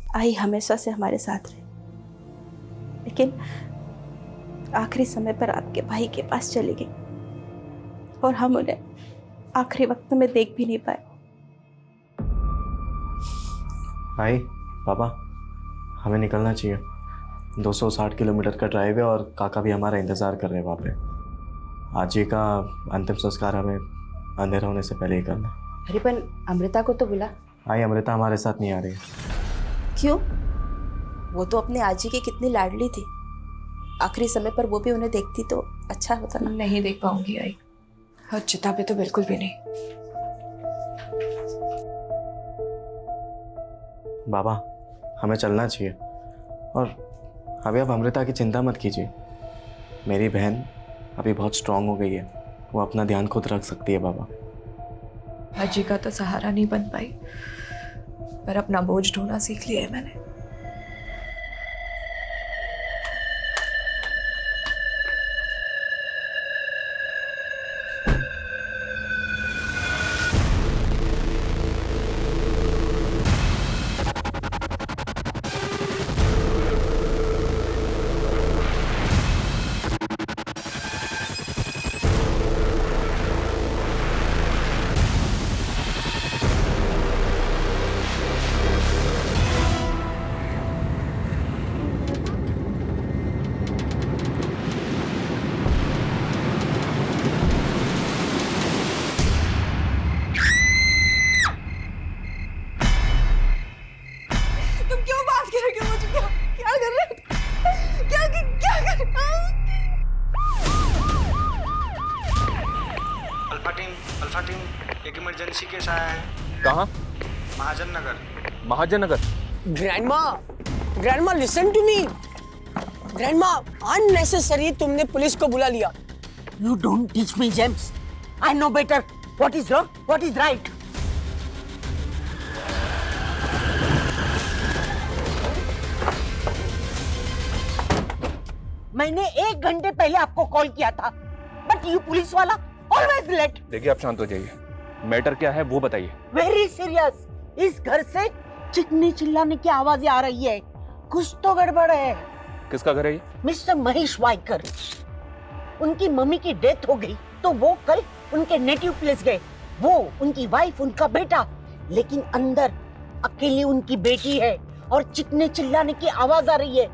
आई हमेशा से हमारे साथ रहे, लेकिन आखिरी समय पर आपके भाई के पास चली गई और हम उन्हें आखिरी वक्त में देख भी नहीं पाए। भाई पापा, हमें निकलना चाहिए। 260 किलोमीटर का ड्राइव है और काका भी हमारा इंतज़ार कर रहे हैं वहाँ पे। आज जी का अंतिम संस्कार हमें अंधेरा होने से पहले ही करना। अरे पर अमृता को तो बुला। आई अमृता हमारे साथ नहीं आ रही है। क्यों? वो तो अपने आजी की कितनी लाडली थी, आखिरी समय पर वो भी उन्हें देखती तो अच्छा होता ना। नहीं देख पाऊंगी आई, और चिता पे तो बिल्कुल भी नहीं। बाबा, हमें चलना चाहिए और अभी आप अमृता की चिंता मत कीजिए। मेरी बहन अभी बहुत स्ट्रांग हो गई है, वो अपना ध्यान खुद रख सकती है। बाबा, अजी का तो सहारा नहीं बन पाई, पर अपना बोझ ढोना सीख लिया है मैंने। अल्फा टीम, एक इमरजेंसी केस आया है। कहाँ? Mahajan Nagar. Mahajan Nagar. Grandma listen to me. Grandma, unnecessary तुमने पुलिस को बुला लिया। You don't teach me James, I know better what is wrong, what is right. मैंने 1 घंटे पहले आपको कॉल किया था, बट यू पुलिस वाला ऑलवेज लेट। देखिए, आप शांत हो जाइए। मैटर क्या है वो बताइए। Very serious. इस घर से चिकनी चिल्लाने की आवाजें आ रही है, कुछ तो गड़बड़ है। किसका घर है ये? मिस्टर महेश वाइकर। उनकी मम्मी की डेथ हो गई तो वो कल उनके नेटिव प्लेस गए। वो, उनकी वाइफ, उनका बेटा, लेकिन अंदर अकेली उनकी बेटी है और चिकने चिल्लाने की आवाज आ रही है।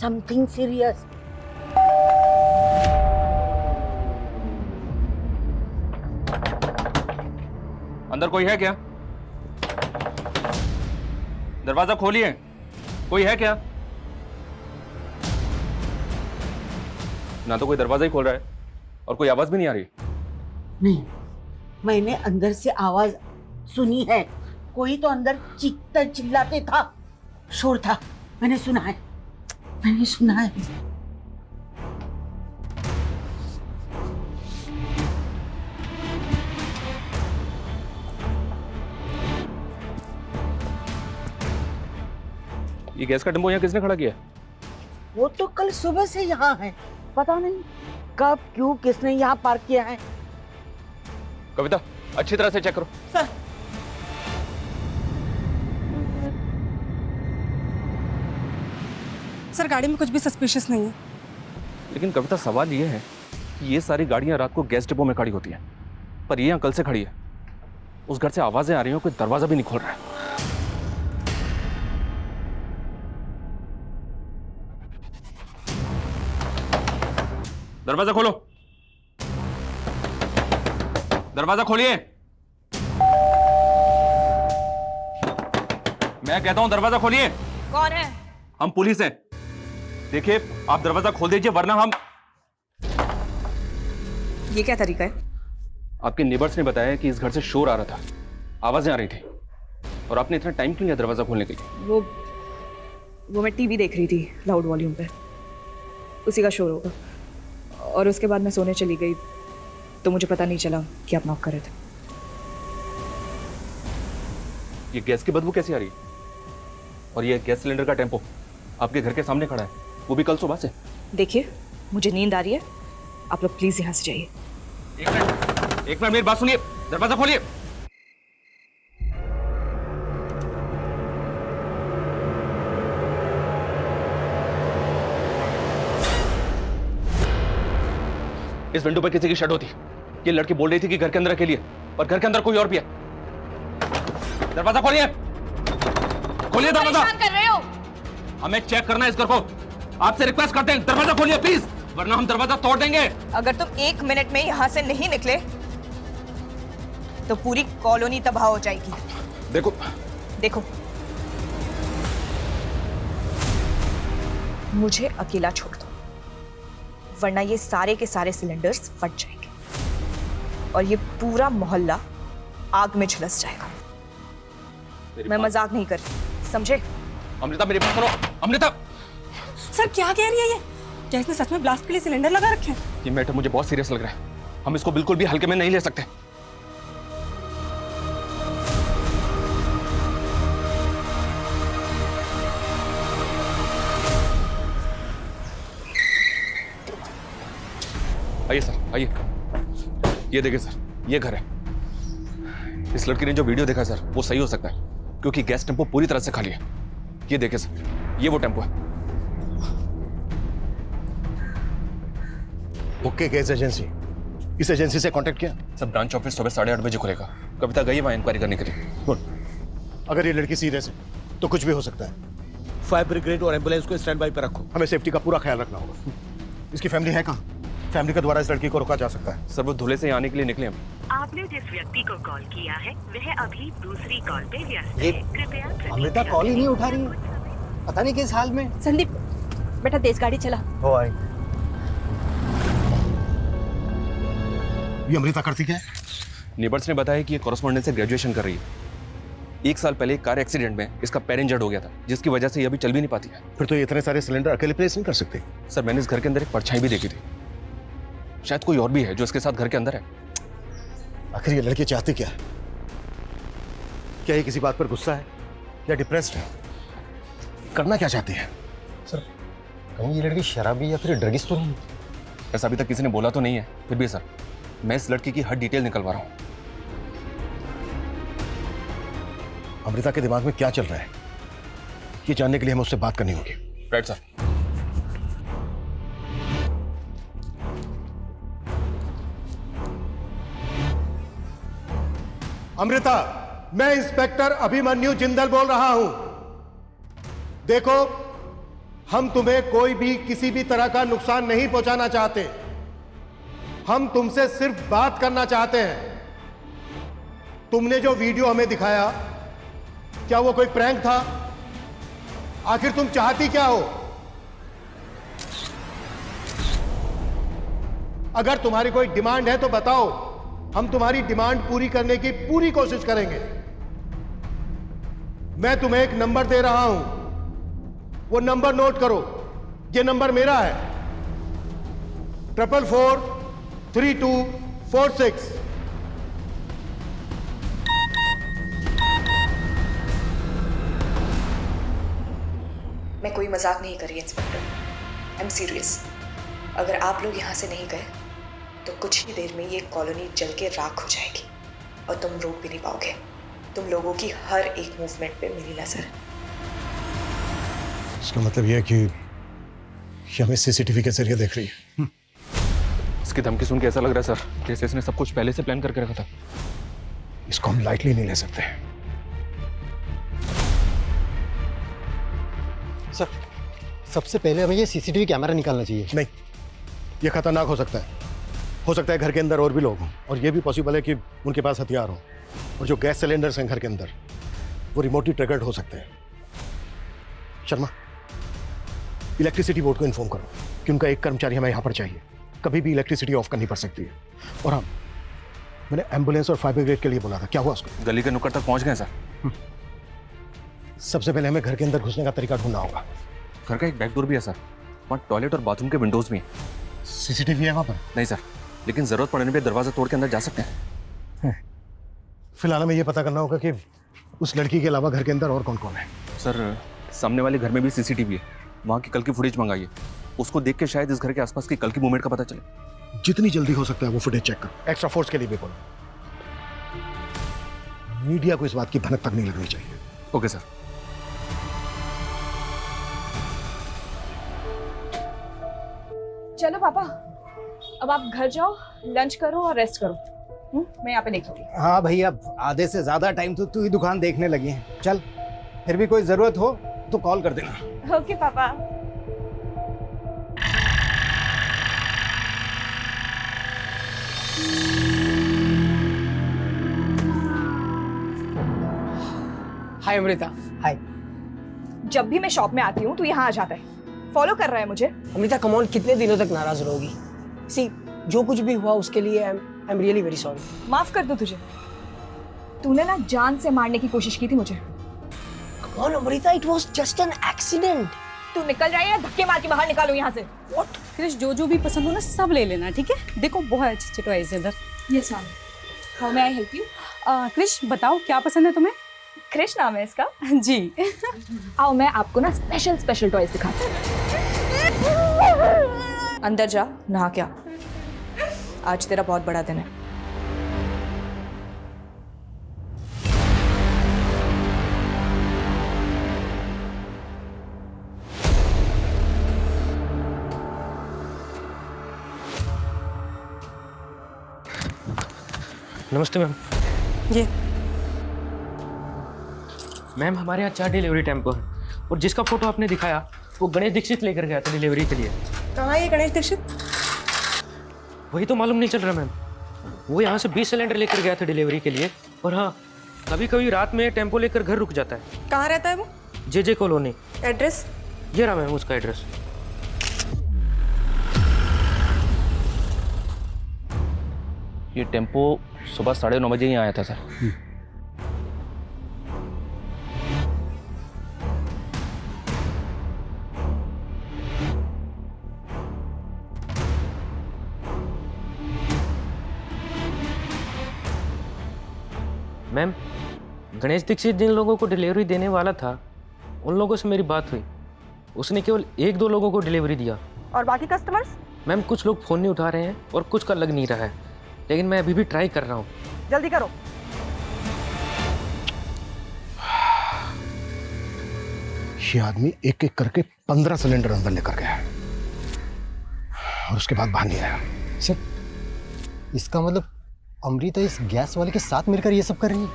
Something serious. अंदर कोई है क्या? दरवाजा खोलिए, कोई है क्या? ना तो कोई दरवाजा ही खोल रहा है और कोई आवाज भी नहीं आ रही। नहीं, मैंने अंदर से आवाज सुनी है। कोई तो अंदर चीखते चिल्लाते था, शोर था। मैंने सुना है, मैंने सुना है। ये गैस का टेम्पो यहाँ किसने खड़ा किया? वो तो कल सुबह से यहाँ है, पता नहीं कब क्यों किसने यहाँ पार्क किया है। कविता, अच्छी तरह से चेक करो। सर, सर गाड़ी में कुछ भी सस्पिशियस नहीं है। लेकिन कविता, सवाल ये है कि ये सारी गाड़ियां रात को गैस डिपो में खड़ी होती हैं, पर ये यहाँ कल से खड़ी है। उस घर से आवाजें आ रही हैं, कोई दरवाजा भी नहीं खोल रहा है। दरवाजा खोलो, दरवाजा खोलिए। मैं कहता हूं दरवाजा खोलिए। कौन है? हम पुलिस हैं। देखिए, आप दरवाजा खोल दीजिए वरना हम। ये क्या तरीका है? आपके नेबर्स ने बताया कि इस घर से शोर आ रहा था, आवाजें आ रही थी, और आपने इतना टाइम क्यों लिया दरवाजा खोलने के लिए? वो मैं टीवी देख रही थी लाउड वॉल्यूम पे, उसी का शोर होगा। और उसके बाद मैं सोने चली गई तो मुझे पता नहीं चला कि आप नॉक कर रहे थे। ये गैस की बदबू कैसी आ रही है? और ये गैस सिलेंडर का टेम्पो आपके घर के सामने खड़ा है, वो भी कल सुबह से। देखिए, मुझे नींद आ रही है, आप लोग प्लीज यहाँ से जाइए। एक मिनट मेरी बात सुनिए, दरवाजा खोलिए। इस विंडो पे किसी की शर्ट होती। ये लड़की बोल रही थी कि घर के अंदर अकेली है, और घर के अंदर कोई और भी है। दरवाजा खोलिए, खोलिए दरवाजा। कर रहे हो? हमें चेक करना है इस घर को। आपसे रिक्वेस्ट करते हैं, दरवाजा खोलिए प्लीज, वरना हम दरवाजा तोड़ देंगे। अगर तुम 1 मिनट में यहाँ से नहीं निकले तो पूरी कॉलोनी तबाह हो जाएगी। देखो देखो, मुझे अकेला छोड़ दो, वरना ये सारे के सारे सिलेंडर्स फट जाएंगे और ये पूरा मोहल्ला आग में झुलस जाएगा। मैं मजाक नहीं कर रही, समझे? अमृता मेरी बात सुनो। अमृता, सर क्या कह रही है ये? क्या इसने सच में ब्लास्ट के लिए सिलेंडर लगा रखे हैं? ये मैटर मुझे बहुत सीरियस लग रहा है। हम इसको बिल्कुल भी हल्के में नहीं ले सकते। आइए सर, आइए। ये देखिए सर, ये घर है। इस लड़की ने जो वीडियो देखा सर, वो सही हो सकता है, क्योंकि गैस टेम्पो पूरी तरह से खाली है। ये देखिए सर, ये वो टेम्पो है। ओके गैस एजेंसी, इस एजेंसी से कांटेक्ट किया? सर ब्रांच ऑफिस सुबह 8:30 बजे खुलेगा। कविता गई वहाँ इंक्वायरी करने के लिए। गुड। अगर ये लड़की सीरियस है तो कुछ भी हो सकता है। फायर ब्रिगेड और एम्बुलेंस को स्टैंड बाई पर रखो। हमें सेफ्टी का पूरा ख्याल रखना होगा। इसकी फैमिली है कहाँ? फैमिली के द्वारा इस लड़की को रोका जा सकता है। सर वो धुले से आने के लिए निकले हम। आपने जिस व्यक्ति को कॉल किया है वह अभी दूसरी कॉल पे व्यस्त है। कृपया अमृता कॉल ही नहीं उठा रही है, पता नहीं किस हाल में। संदीप बेटा तेज गाड़ी चला। हो आई। ये अमृता करती क्या है? नेबर्स ने बताया कि ये कॉरेस्पॉन्डेंस से ग्रेजुएशन कर रही है। 1 साल पहले कार एक्सीडेंट में इसका पैर इंजर्ड हो गया था, जिसकी वजह से ये अभी चल भी नहीं पाती है। फिर तो ये इतने सारे सिलेंडर अकेले प्लेस नहीं कर सकते। सर मैंने इस घर के अंदर एक परछाई भी देखी थी। शायद कोई और भी है जो इसके साथ घर के अंदर है। आखिर ये लड़की चाहती क्या है? क्या ये किसी बात पर गुस्सा है या डिप्रेस्ड है? करना क्या चाहती है? सर कहीं ये लड़की शराबी या फिर ड्रगिस्ट तो नहीं? ऐसा अभी तक किसी ने बोला तो नहीं है, फिर भी सर मैं इस लड़की की हर डिटेल निकलवा रहा हूँ। अमृता के दिमाग में क्या चल रहा है, ये जानने के लिए हमें उससे बात करनी होगी। Right sir. अमृता, मैं इंस्पेक्टर अभिमन्यु जिंदल बोल रहा हूं। देखो, हम तुम्हें कोई भी किसी भी तरह का नुकसान नहीं पहुंचाना चाहते। हम तुमसे सिर्फ बात करना चाहते हैं। तुमने जो वीडियो हमें दिखाया, क्या वो कोई प्रैंक था? आखिर तुम चाहती क्या हो? अगर तुम्हारी कोई डिमांड है तो बताओ, हम तुम्हारी डिमांड पूरी करने की पूरी कोशिश करेंगे। मैं तुम्हें एक नंबर दे रहा हूं, वो नंबर नोट करो। ये नंबर मेरा है, 444246। मैं कोई मजाक नहीं कर रही इंस्पेक्टर, आई एम सीरियस। अगर आप लोग यहाँ से नहीं गए तो कुछ ही देर में ये कॉलोनी जल के राख हो जाएगी और तुम रोक भी नहीं पाओगे। तुम लोगों की हर एक मूवमेंट पे मेरी नजर है। इसका मतलब यह है कि हमें सीसीटीवी के जरिए देख रही है। इसकी धमकी सुन के ऐसा लग रहा है सर जैसे इसने सब कुछ पहले से प्लान करके रखा था। इसको हम लाइटली नहीं ले सकते। सर सबसे पहले हमें ये सीसीटीवी कैमरा निकालना चाहिए। नहीं, ये खतरनाक हो सकता है। हो सकता है घर के अंदर और भी लोग हों, और ये भी पॉसिबल है कि उनके पास हथियार हो। और जो गैस सिलेंडर्स हैं घर के अंदर, वो रिमोटली ट्रिगर्ड हो सकते हैं। शर्मा, इलेक्ट्रिसिटी बोर्ड को इन्फॉर्म करो कि उनका एक कर्मचारी हमें यहाँ पर चाहिए। कभी भी इलेक्ट्रिसिटी ऑफ करनी पड़ सकती है। और हाँ, मैंने एम्बुलेंस और फायर ब्रिगेड के लिए बोला था, क्या हुआ उसको? गली के नुक्कड़ तक पहुंच गए सर। सबसे पहले हमें घर के अंदर घुसने का तरीका ढूंढना होगा। घर का एक बैक डोर भी है सर, वहाँ टॉयलेट और बाथरूम के विंडोज भी हैं। सीसीटीवी है वहाँ पर? नहीं सर, लेकिन जरूरत पड़ने पे दरवाजा तोड़ के अंदर जा सकते हैं। फिलहाल हमें ये पता करना होगा कि उस लड़की के अलावा घर के अंदर और कौन कौन है। सर सामने वाले घर में भी सीसीटीवी है, वहाँ की कल की फुटेज मंगाइए। उसको देख के शायद इस घर के आसपास की कल की मूवमेंट का पता चले। जितनी जल्दी हो सकता है वो फुटेज चेक करो। एक्स्ट्रा फोर्स के लिए भी बोलो। मीडिया को इस बात की भनक तक नहीं लगनी चाहिए। Okay sir. चलो पापा, अब आप घर जाओ, लंच करो और रेस्ट करो। मैं यहाँ पे देख लूंगी। हाँ भाई, अब आधे से ज्यादा टाइम तो तू ही दुकान देखने लगी है। चल, फिर भी कोई जरूरत हो तो कॉल कर देना। ओके पापा। हाय अमृता। हाय। जब भी मैं शॉप में आती हूँ तो यहाँ आ जाता है, फॉलो कर रहा है मुझे। अमृता कम ऑन, कितने दिनों तक नाराज रहोगी? सी, जो कुछ भी हुआ उसके लिए I am really very sorry. माफ कर दो तुझे, तूने ना जान से मारने की कोशिश की थी मुझे। Come on Amrita, it was just an accident. तू निकल जाए या धक्के मार के बाहर निकालो यहाँ से। व्हाट? क्रिश, जो भी पसंद हो ना सब ले लेना, ठीक है? देखो बहुत अच्छे अच्छे टॉयज है इधर। Yes ma'am. How may I help you? Krish बताओ क्या पसंद है तुम्हें? क्रिश नाम है इसका। जी। आओ मैं आपको ना स्पेशल टॉयज दिखाती हूँ। अंदर जा, नहा के आ। आज तेरा बहुत बड़ा दिन है। नमस्ते मैम। ये मैम, हमारे यहाँ 4 डिलीवरी टेम्पो है और जिसका फोटो आपने दिखाया वो गणेश दीक्षित लेकर गया था डिलीवरी के लिए। कहाँ है ये गणेश दीक्षित? वही तो मालूम नहीं चल रहा मैम। वो यहाँ से 20 सिलेंडर लेकर गया था डिलीवरी के लिए। और हाँ, कभी कभी रात में टेम्पो लेकर घर रुक जाता है। कहाँ रहता है वो? जे कॉलोनी। एड्रेस? ये रहा मैम उसका एड्रेस। ये टेम्पो सुबह 9:30 बजे ही आया था सर। मैम, गणेश दीक्षित जिन लोगों को डिलीवरी देने वाला था उन लोगों से मेरी बात हुई। उसने केवल 1-2 लोगों को डिलीवरी दिया। और बाकी कस्टमर्स? मैम, कुछ लोग फ़ोन नहीं उठा रहे हैं और कुछ का लग नहीं रहा है, लेकिन मैं अभी भी ट्राई कर रहा हूँ। जल्दी करो। ये आदमी एक एक करके 15 सिलेंडर अंदर लेकर गया और उसके बाद बाहर नहीं आया। सर, इसका मतलब अमृता इस गैस वाले के साथ मिलकर ये सब कर रही है?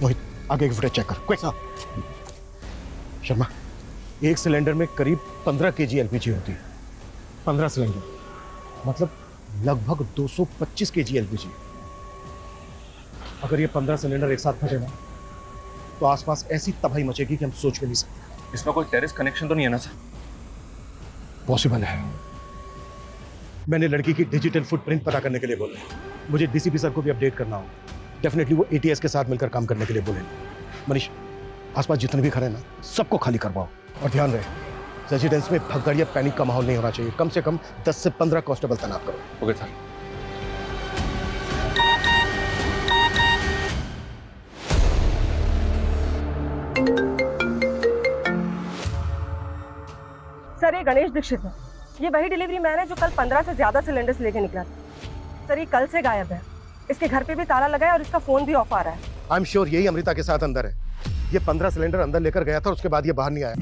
मोहित, आगे की फुटेज चेक कर क्विक। शर्मा, एक सिलेंडर में करीब 15 kg एलपीजी होती है। 15 सिलेंडर मतलब लगभग 225 kg एलपीजी। अगर ये 15 सिलेंडर एक साथ फटे ना तो आसपास ऐसी तबाही मचेगी कि हम सोच भी नहीं सकते। इसमें कोई टेरेस कनेक्शन तो नहीं है ना सर? पॉसिबल है। मैंने लड़की की डिजिटल फुटप्रिंट पता करने के लिए बोले। मुझे डीसीपी सर को भी अपडेट करना होगा। डेफिनेटली वो एटीएस के साथ मिलकर काम करने के लिए बोले। मनीष, आसपास जितने भी खड़े ना सबको खाली करवाओ और ध्यान रहे रेजिडेंस में भगदड़ या पैनिक का माहौल नहीं होना चाहिए। कम से कम 10 से 15 कांस्टेबल तैनात करो। Okay sir. सर, ये गणेश दीक्षित है। ये वही डिलीवरी मैन है जो कल 15 से ज्यादा सिलेंडर्स लेके निकला था। सर, ये कल से गायब है। इसके घर पे भी ताला लगा है और इसका फोन भी ऑफ आ रहा है। आई एम श्योर यही अमृता के साथ अंदर है। ये 15 सिलेंडर अंदर लेकर गया था और उसके बाद ये बाहर नहीं आया।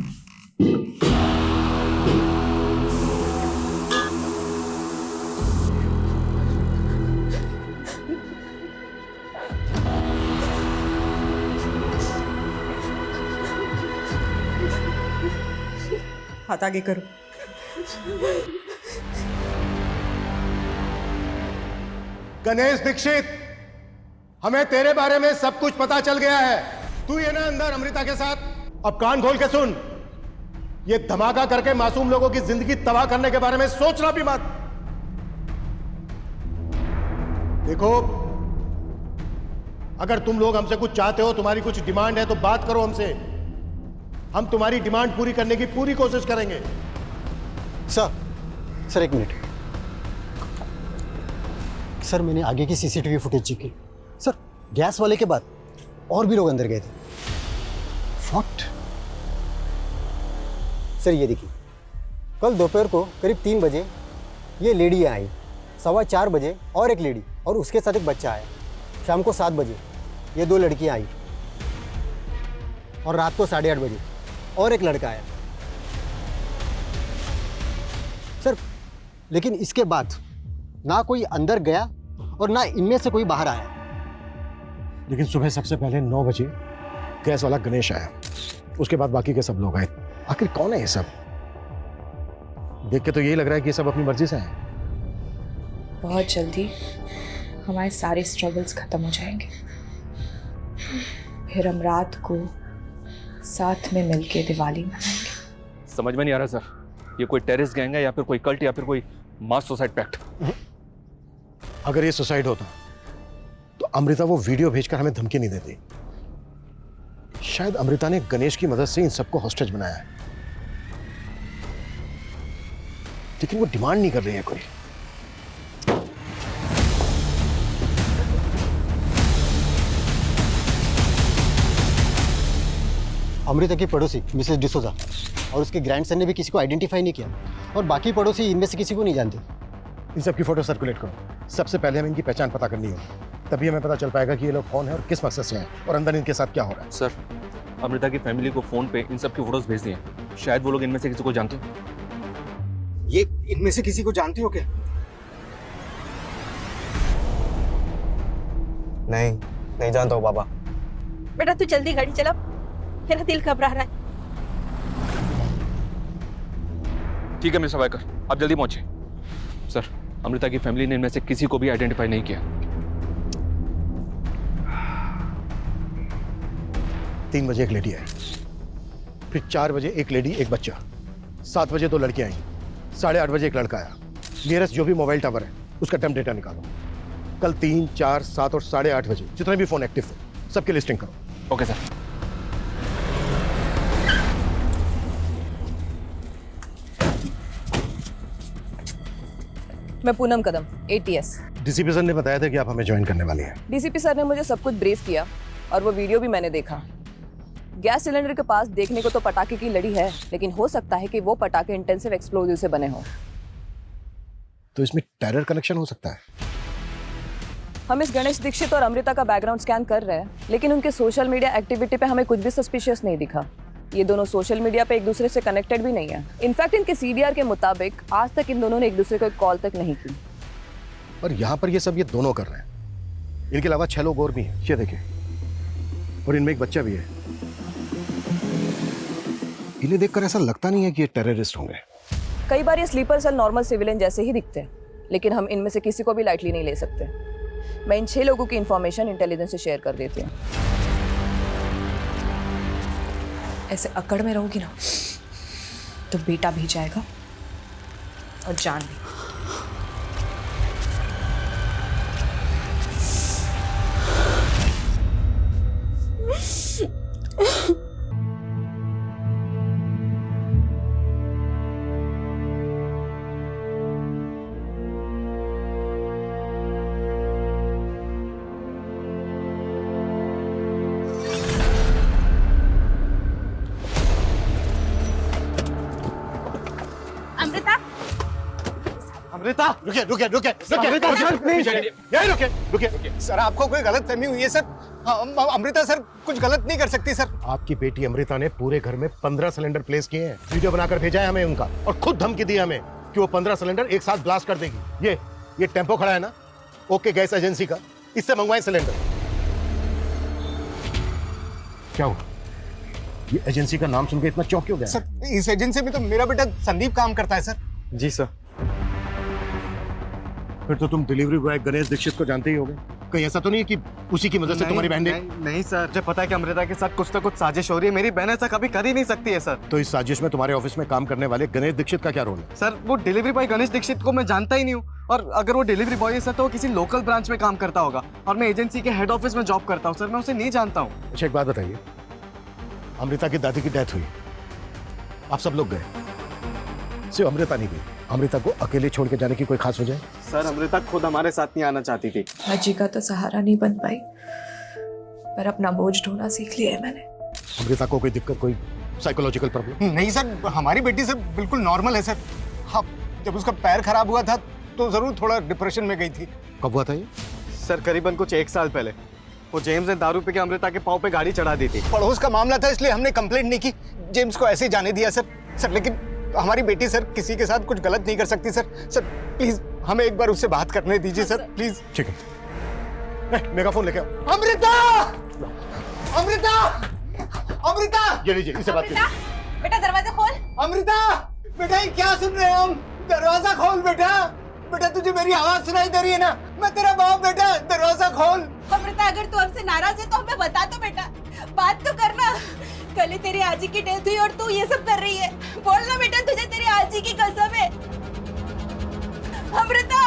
हाथ आगे करो। गणेश दीक्षित, हमें तेरे बारे में सब कुछ पता चल गया है। तू ये ना अंदर अमृता के साथ। अब कान खोल के सुन, ये धमाका करके मासूम लोगों की जिंदगी तबाह करने के बारे में सोचना भी मत। देखो, अगर तुम लोग हमसे कुछ चाहते हो, तुम्हारी कुछ डिमांड है तो बात करो हमसे। हम तुम्हारी डिमांड पूरी करने की पूरी कोशिश करेंगे। सर एक मिनट। सर, मैंने आगे की सीसीटीवी फुटेज चेक की। सर, गैस वाले के बाद और भी लोग अंदर गए थे। व्हाट? सर, ये देखिए, कल दोपहर को करीब 3 बजे ये लेडी आई, 4:15 बजे और एक लेडी और उसके साथ एक बच्चा आया। शाम को 7 बजे ये 2 लड़कियां आई और रात को 8:30 बजे और एक लड़का आया। सर, लेकिन इसके बाद ना कोई अंदर गया और ना इनमें से कोई बाहर आया। लेकिन सुबह सबसे पहले 9 बजे गैस वाला गणेश आया, उसके बाद बाकी के सब लोग आए। आखिर कौन है ये सब? देख के तो यही लग रहा है कि ये सब अपनी मर्जी से आए। बहुत जल्दी हमारे सारे स्ट्रगल्स खत्म हो जाएंगे, फिर हम रात को साथ में मिलके दिवाली मनाएंगे। समझ में नहीं आ रहा सर, ये कोई टेररिस्ट गैंग है या फिर कोई कल्ट या फिर कोई मास सुसाइड पैक्ट? अगर ये सुसाइड होता तो अमृता वो वीडियो भेजकर हमें धमकी नहीं देती। शायद अमृता ने गणेश की मदद से इन सबको हॉस्टेज बनाया है, लेकिन वो डिमांड नहीं कर रही है कोई। अमृता की पड़ोसी मिसेस डिसोजा और उसके ग्रैंडसन ने भी किसी को आइडेंटिफाई नहीं किया, और बाकी पड़ोसी इनमें से किसी को नहीं जानते। इन सब की फोटो सर्कुलेट करो। सबसे पहले हमें इनकी पहचान पता करनी होगी, तभी हमें पता चल पाएगा कि ये लोग कौन है और किस मकसद से हैं और अंदर इनके साथ क्या हो रहा है। सर, अमृता की फैमिली को फोन पे इन सब की फोटोज भेज दिए, शायद वो लोग इनमें से किसी को जानते हो। ये इनमें से किसी को जानते हो क्या? नहीं जानता हूँ बाबा। बेटा तू जल्दी गाड़ी चला, मेरा दिल घबरा रहा है। ठीक है मिस्टर वायकर, आप जल्दी पहुंचे। सर, अमृता की फैमिली ने इनमें से किसी को भी आइडेंटिफाई नहीं किया। 3 बजे एक लेडी आई, फिर 4 बजे एक लेडी एक बच्चा, 7 बजे 2 लड़कियां आई, 8:30 बजे एक लड़का आया। नियरेस्ट जो भी मोबाइल टावर है उसका टाइम डेटा निकालो। कल 3, 4, 7 और 8:30 बजे जितने भी फोन एक्टिव थे सबकी लिस्टिंग करो। Okay sir. मैं पूनम कदम, ATS। डीसीपी सर ने बताया था कि आप हमें ज्वाइन करने वाली हैं। डीसीपी सर ने मुझे सब कुछ ब्रीफ किया और वो वीडियो भी मैंने देखा। गैस सिलेंडर के पास देखने को तो पटाखे की लड़ी है, लेकिन हो सकता है कि वो पटाखे इंटेंसिव एक्सप्लोजिव से बने हों। तो इसमें टेरर कनेक्शन हो सकता है। हम इस गणेश दीक्षित और अमृता का बैकग्राउंड स्कैन कर रहे हैं, लेकिन उनके सोशल मीडिया एक्टिविटी पे हमें कुछ भी सस्पिशियस नहीं दिखा। ये दोनों सोशल मीडिया पे एक दूसरे से कनेक्टेड भी नहीं है। इनफैक्ट इनके CDR के मुताबिक आज तक इन दोनों ने एक दूसरे को कॉल तक नहीं की। और यहाँ पर ये सब ये दोनों कर रहे हैं। इनके अलावा 6 लोग और भी हैं, ये देखिए, और इनमें एक बच्चा भी है। इन्हें देखकर ऐसा लगता नहीं है कि ये टेररिस्ट होंगे। कई बार ये स्लीपर सेल नॉर्मल सिविलियन जैसे ही दिखते हैं, लेकिन हम इनमें से किसी को भी लाइटली नहीं ले सकते। मैं इन 6 लोगों की इंफॉर्मेशन इंटेलिजेंस से शेयर कर देती हूँ। ऐसे अकड़ में रहोगी ना तो बेटा भी जाएगा और जान भी। अमृता, रुकिए रुकिए रुकिए रुकिए। सर, आपको कोई गलत फहमी हुई है सर। अमृता सर कुछ गलत नहीं कर सकती सर। आपकी बेटी अमृता ने पूरे घर में 15 सिलेंडर प्लेस किए हैं। वीडियो बनाकर भेजा है हमें उनका, और खुद धमकी दी हमें कि वो 15 सिलेंडर एक साथ ब्लास्ट कर देगी। ये टेम्पो खड़ा है ना, ओके गैस एजेंसी का, इससे मंगवाए सिलेंडर। क्या हुआ? ये एजेंसी का नाम सुनकर इतना चौंक क्यों गया? सर, इस एजेंसी में तो मेरा बेटा संदीप काम करता है सर। जी सर। फिर तो तुम डिलीवरी बॉय गणेश दीक्षित को जानते ही होगे। कहीं ऐसा तो नहीं है कि उसी की मदद से तुम्हारी बहन ने? नहीं सर, मुझे पता है कि अमृता के साथ कुछ ना कुछ साजिश हो रही है। मेरी बहन ऐसा कभी कर ही नहीं सकती है सर। तो इस साजिश में तुम्हारे ऑफिस में काम करने वाले गणेश दीक्षित का क्या रोल है? सर, वो डिलीवरी बॉय गणेश दीक्षित को मैं जानता ही नहीं हूँ, और अगर वो डिलीवरी बॉय है सर तो वो किसी लोकल ब्रांच में काम करता होगा, और मैं एजेंसी के हेड ऑफिस में जॉब करता हूँ सर। मैं उसे नहीं जानता हूँ। अच्छा, एक बात बताइए, अमृता की दादी की डेथ हुई, आप सब लोग गए, सिर्फ अमृता नहीं गई। अमृता को अकेले छोड़ के जाने की कोई खास वजह? सर, अमृता खुद हमारे साथ नहीं आना चाहती थी। हाजी का तो सहारा नहीं बन पाई, पर अपना बोझ ढोना सीख लिया है मैंने। अमृता को कोई दिक्कत, कोई साइकोलॉजिकल प्रॉब्लम? नहीं सर, हमारी बेटी सर बिल्कुल नॉर्मल है सर। हाँ, जब उसका पैर खराब हुआ था तो जरूर थोड़ा डिप्रेशन में गई थी। कब हुआ था ये? सर, करीबन कुछ 1 साल पहले। वो जेम्स ने दारू पी के अमृता के पाँव पे गाड़ी चढ़ा दी थी। पड़ोस का मामला था, इसलिए हमने कंप्लेंट नहीं की, जेम्स को ऐसे ही जाने दिया सर। लेकिन हमारी बेटी सर किसी के साथ कुछ गलत नहीं कर सकती सर। सर प्लीज हमें एक बार उससे बात करने दीजिए सर, प्लीज। ठीक है, मेगाफोन लेके आओ। अमृता, अमृता, अमृता, ये लीजिए, इससे बात कीजिए। बेटा दरवाजा खोल। अमृता, बेटा ये क्या सुन रहे हैं हम? दरवाजा खोल बेटा। बेटा तुझे मेरी आवाज सुनाई दे रही है ना? मैं तेरा बाप बेटा, दरवाजा खोल। अमृता अगर तू हमसे नाराज है तो हमें बता दो बेटा, बात तो करना। कल ही तेरी आजी की डेथ हुई और तू ये सब कर रही है। बोलना बेटा, तुझे तेरी आजी की कसम है। अमृता,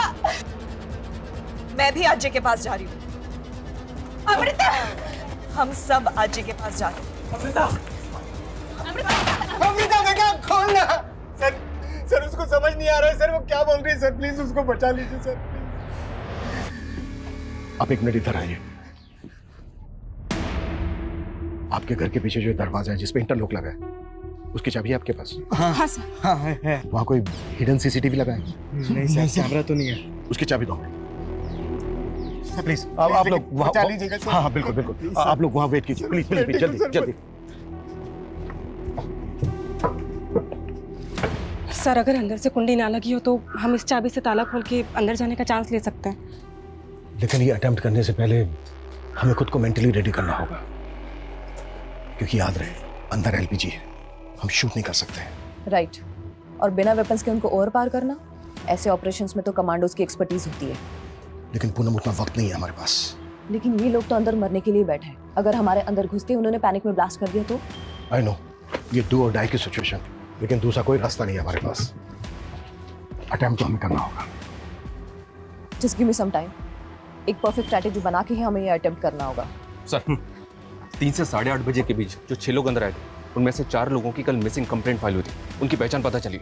मैं भी आजी के पास जा रही हूँ। अमृता, हम सब आजी के पास जा रहे हैं। अमृता बेटा खोलना। सर सर उसको समझ नहीं आ रहा है सर, वो क्या बोल रही है सर, प्लीज उसको बचा लीजिए सर। आप एक मिनट इधर आइए। आपके घर के पीछे जो दरवाजा है जिसपे इंटरलॉक लगा है, उसकी चाबी है आपके पास? हाँ सर। हाँ है। वहाँ कोई हिडन सीसीटीवी लगा है? नहीं सर, कैमरा तो नहीं है। उसकी चाबी दो प्लीज। आप लोग बचा लीजिएगा सर। हाँ बिल्कुल बिल्कुल, आप लोग वहाँ वेट कीजिए प्लीज प्लीज, जल्दी जल्दी। सर अगर अंदर से कुंडी ना लगी हो तो हम इस चाबी से ताला खोल के अंदर जाने का चांस ले सकते हैं। लेकिन ये अटेम्प्ट करने से पहले हमें खुद को मेंटली रेडी करना होगा, क्योंकि याद रहे अंदर एलपीजी है, हम शूट नहीं कर सकते हैं। राइट। और बिना वेपन्स के उनको ओवर पार करना, ऐसे ऑपरेशंस में तो कमांडोज की एक्सपर्टीज होती है। लेकिन पूनम उतना वक्त नहीं है हमारे पास। लेकिन ये लोग तो अंदर मरने के लिए बैठे हैं। अगर हमारे अंदर घुस के उन्होंने पैनिक में ब्लास्ट कर दिया तो? आई नो, ये डू और डाई की सिचुएशन, लेकिन दूसरा कोई रास्ता नहीं है हमारे पास। अटेम्प्ट तो हमें करना होगा। Just give me some time. एक परफेक्ट स्ट्रैटेजी बना के ही हमें ये अटेम्प्ट करना होगा। सर 3 से 8:30 बजे के बीच जो 6 लोग अंदर आए थे, उनमें से 4 लोगों की कल मिसिंग कंप्लेंट फाइल हुई थी। उनकी पहचान पता चली।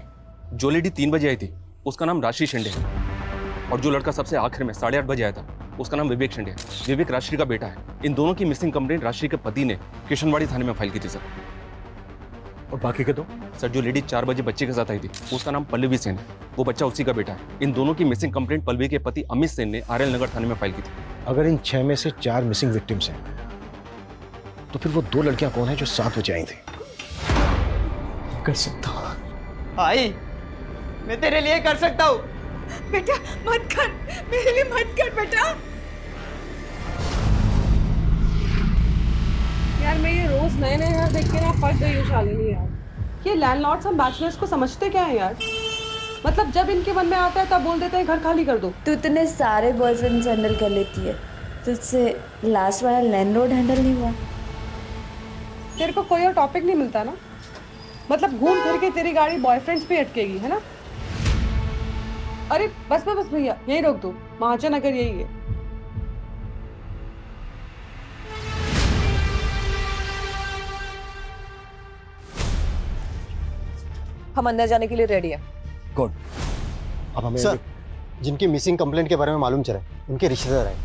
जो लेडी 3 बजे आई थी उसका नाम राशि शिंदे है, और जो लड़का सबसे आखिर में 8:30 बजे आया था उसका नाम विवेक शिंदे है। विवेक राशि का बेटा है। इन दोनों की मिसिंग कंप्लेंट राशि के पति ने किशनवाड़ी थाने में फाइल की थी सर। और बाकी के दो? सर जो लेडी 4 बजे बच्चे के साथ आई थी उसका नाम पल्लवी सेन है, वो बच्चा उसी का बेटा है। इन दोनों की मिसिंग कंप्लेंट पल्लवी के पति अमित सेन ने आरएल नगर थाने में फाइल की थी। अगर इन 6 में से 4 मिसिंग विक्टिम्स हैं, तो फिर वो 2 लड़कियां कौन है जो 7 बजे आई थी? कर सकता हूँ भाई, मैं तेरे लिए कर सकता हूँ। बेटा मत कर, मेरे लिए मत कर बेटा। यार मैं ये रोज नए नए घर देख के ना पक गई हूँ शालिनी यार। ये लैंडलॉर्ड्स हम बैचलर्स को समझते क्या है यार? मतलब जब इनके मन में आता है तब बोल देते हैं घर खाली कर दो। तू इतने सारे बॉयफ्रेंड्स हैंडल कर लेती है, तुझसे लास्ट वाला लैंडलॉर्ड हैंडल नहीं हुआ? तेरे को कोई और टॉपिक नहीं मिलता ना? मतलब घूम फिर के तेरी गाड़ी बॉयफ्रेंड्स पे अटकेगी, है ना? अरे बस भैया, यही रोक दो। महाजन अगर यही है। हम अंदर जाने के लिए रेडी हैं। गुड। अब हमें सर, जिनकी मिसिंग कंप्लेंट के बारे में मालूम चला, उनके रिश्तेदार आए।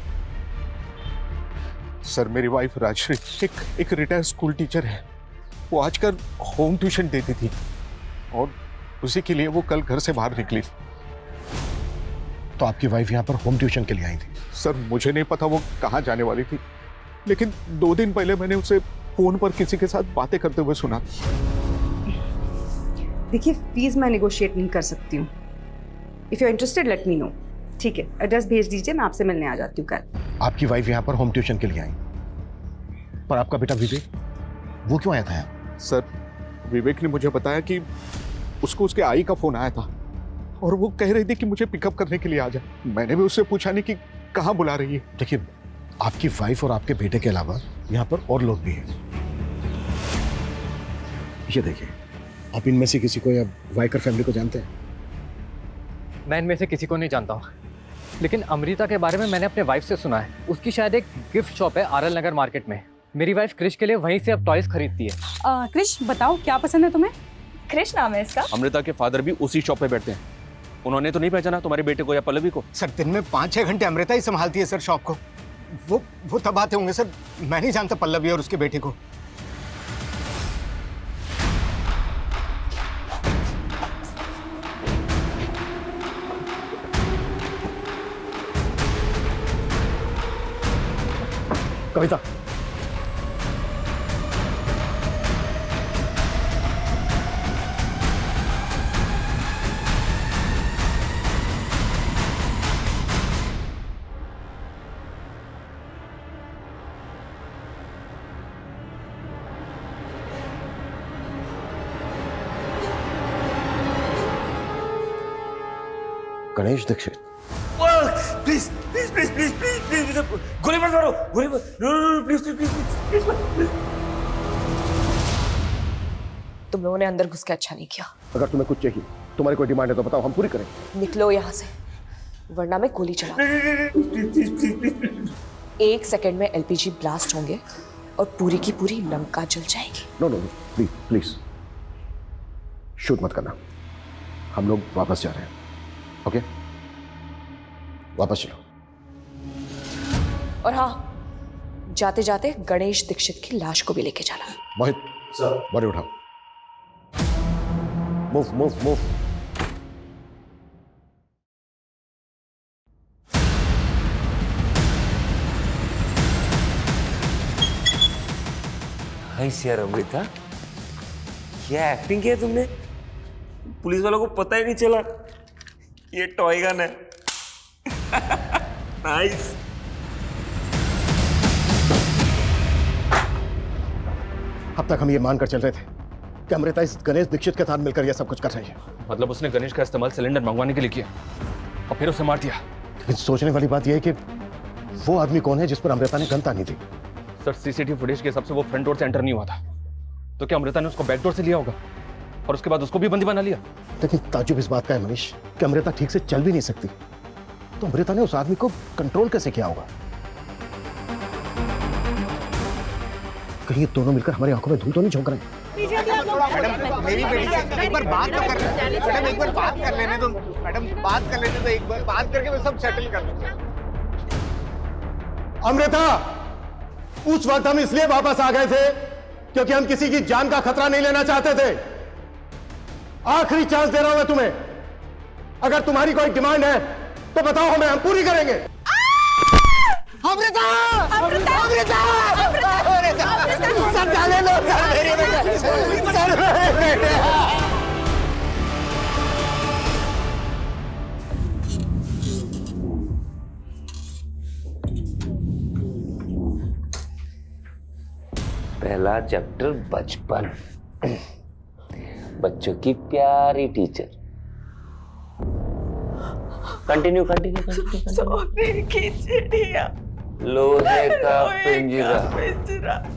सर मेरी वाइफ राजश्री एक रिटायर्ड स्कूल टीचर है। वो आजकल होम ट्यूशन देती थी और उसी के लिए वो कल घर से बाहर निकली। तो आपकी वाइफ यहाँ पर होम ट्यूशन के लिए आई थी? सर मुझे नहीं पता वो कहाँ जाने वाली थी, लेकिन 2 दिन पहले मैंने उसे फोन पर किसी के साथ बातें करते हुए सुना। देखिए फीस मैं नेगोशिएट नहीं कर सकती हूँ। If you are interested let me know. ठीक है, एड्रेस भेज दीजिए, मैं आपसे मिलने आ जाती हूँ कल। आपकी वाइफ यहाँ पर होम ट्यूशन के लिए आई, पर आपका बेटा विवेक वो क्यों आया था यहाँ? सर विवेक ने मुझे बताया कि उसको उसके आई का फोन आया था और वो कह रही थी कि मुझे पिकअप करने के लिए आ जाए। मैंने भी उससे पूछा नहीं कि कहाँ बुला रही है। देखिए आपकी वाइफ और आपके बेटे के अलावा यहाँ पर और लोग भी हैं। ये देखिए, आप इनमें से किसी को या वाइकर फैमिली को जानते हैं? मैं इनमें से किसी को नहीं जानता हूँ, लेकिन अमृता के बारे में मैंने अपने वाइफ से सुना है। उसकी शायद एक गिफ्ट शॉप है आरएल नगर मार्केट में। मेरी वाइफ क्रिश के लिए वहीं से अब टॉयज खरीदती है। क्रिश बताओ क्या पसंद है तुम्हें? क्रिश नाम है इसका। अमृता के फादर भी उसी शॉप पे बैठते हैं। उन्होंने तो नहीं पहचाना तुम्हारे बेटे को या पल्लवी को? सर दिन में 5-6 घंटे अमृता ही संभालती है सर शॉप को। वो तब आते होंगे सर, मैं नहीं जानता पल्लवी और उसके बेटे को। Kavita, Ganesh Dixit. Please please please please please please गोली मत मारो, गोली मत, प्लीज प्लीज प्लीज प्लीज। तुम लोगों ने अंदर घुस के अच्छा नहीं किया। अगर तुम्हें कुछ चाहिए, तुम्हारी कोई डिमांड है तो बताओ, हम पूरी करेंगे। निकलो यहाँ से, वरना मैं गोली चला। 1 सेकंड में एलपीजी ब्लास्ट होंगे और पूरी की पूरी लंका जल जाएगी। No no please please shoot मत करना, हम लोग वापस जा रहे हैं। ओके वापस चलो। और हाँ, जाते जाते गणेश दीक्षित की लाश को भी लेके जाना। मोहित सर, बॉडी उठाओ। Move move move. यार अमृता, क्या एक्टिंग की है तुमने? पुलिस वालों को पता ही नहीं चला ये टॉय गन है। नाइस। अब तक हम ये मानकर चल रहे थे कि अमृता इस गणेश दीक्षित के साथ मिलकर यह सब कुछ कर रही है। मतलब उसने गणेश का इस्तेमाल सिलेंडर मंगवाने के लिए किया और फिर उसे मार दिया। लेकिन सोचने वाली बात यह है कि वो आदमी कौन है जिस पर अमृता ने गन तानी थी। सर, सीसीटीवी फुटेज के हिसाब से वो फ्रंट डोर से एंटर नहीं हुआ था, तो क्या अमृता ने उसको बैक डोर से लिया होगा और उसके बाद उसको भी बंदी बना लिया? लेकिन ताजुब इस बात का है मनीष कि अमृता ठीक से चल भी नहीं सकती, तो अमृता ने उस आदमी को कंट्रोल कैसे किया होगा? कहीं ये दोनों मिलकर हमारी आंखों में धूल तो नहीं झोंक रहे हैं? मैडम मेरी बेटी से एक बार बात तो कर लेने। मैडम एक बार बात कर लेने दो। मैडम बात कर लेने दो, एक बार बात करके मैं सब सेटल कर लूंगा। अमृता, उस वक्त हम इसलिए वापस आ गए थे क्योंकि हम किसी की जान का खतरा नहीं लेना चाहते थे। आखिरी चांस दे रहा हूं मैं तुम्हें, अगर तुम्हारी कोई डिमांड है तो बताओ हमें, हम पूरी करेंगे। अमृता! अमृता! अमृता! सर डाले लो, सर मेरे बेटे, सर मेरे बेटे। पहला चैप्टर बचपन, बच्चों की प्यारी टीचर। Continue continue continue. सोने की चिड़िया, लोहे का पिंजरा।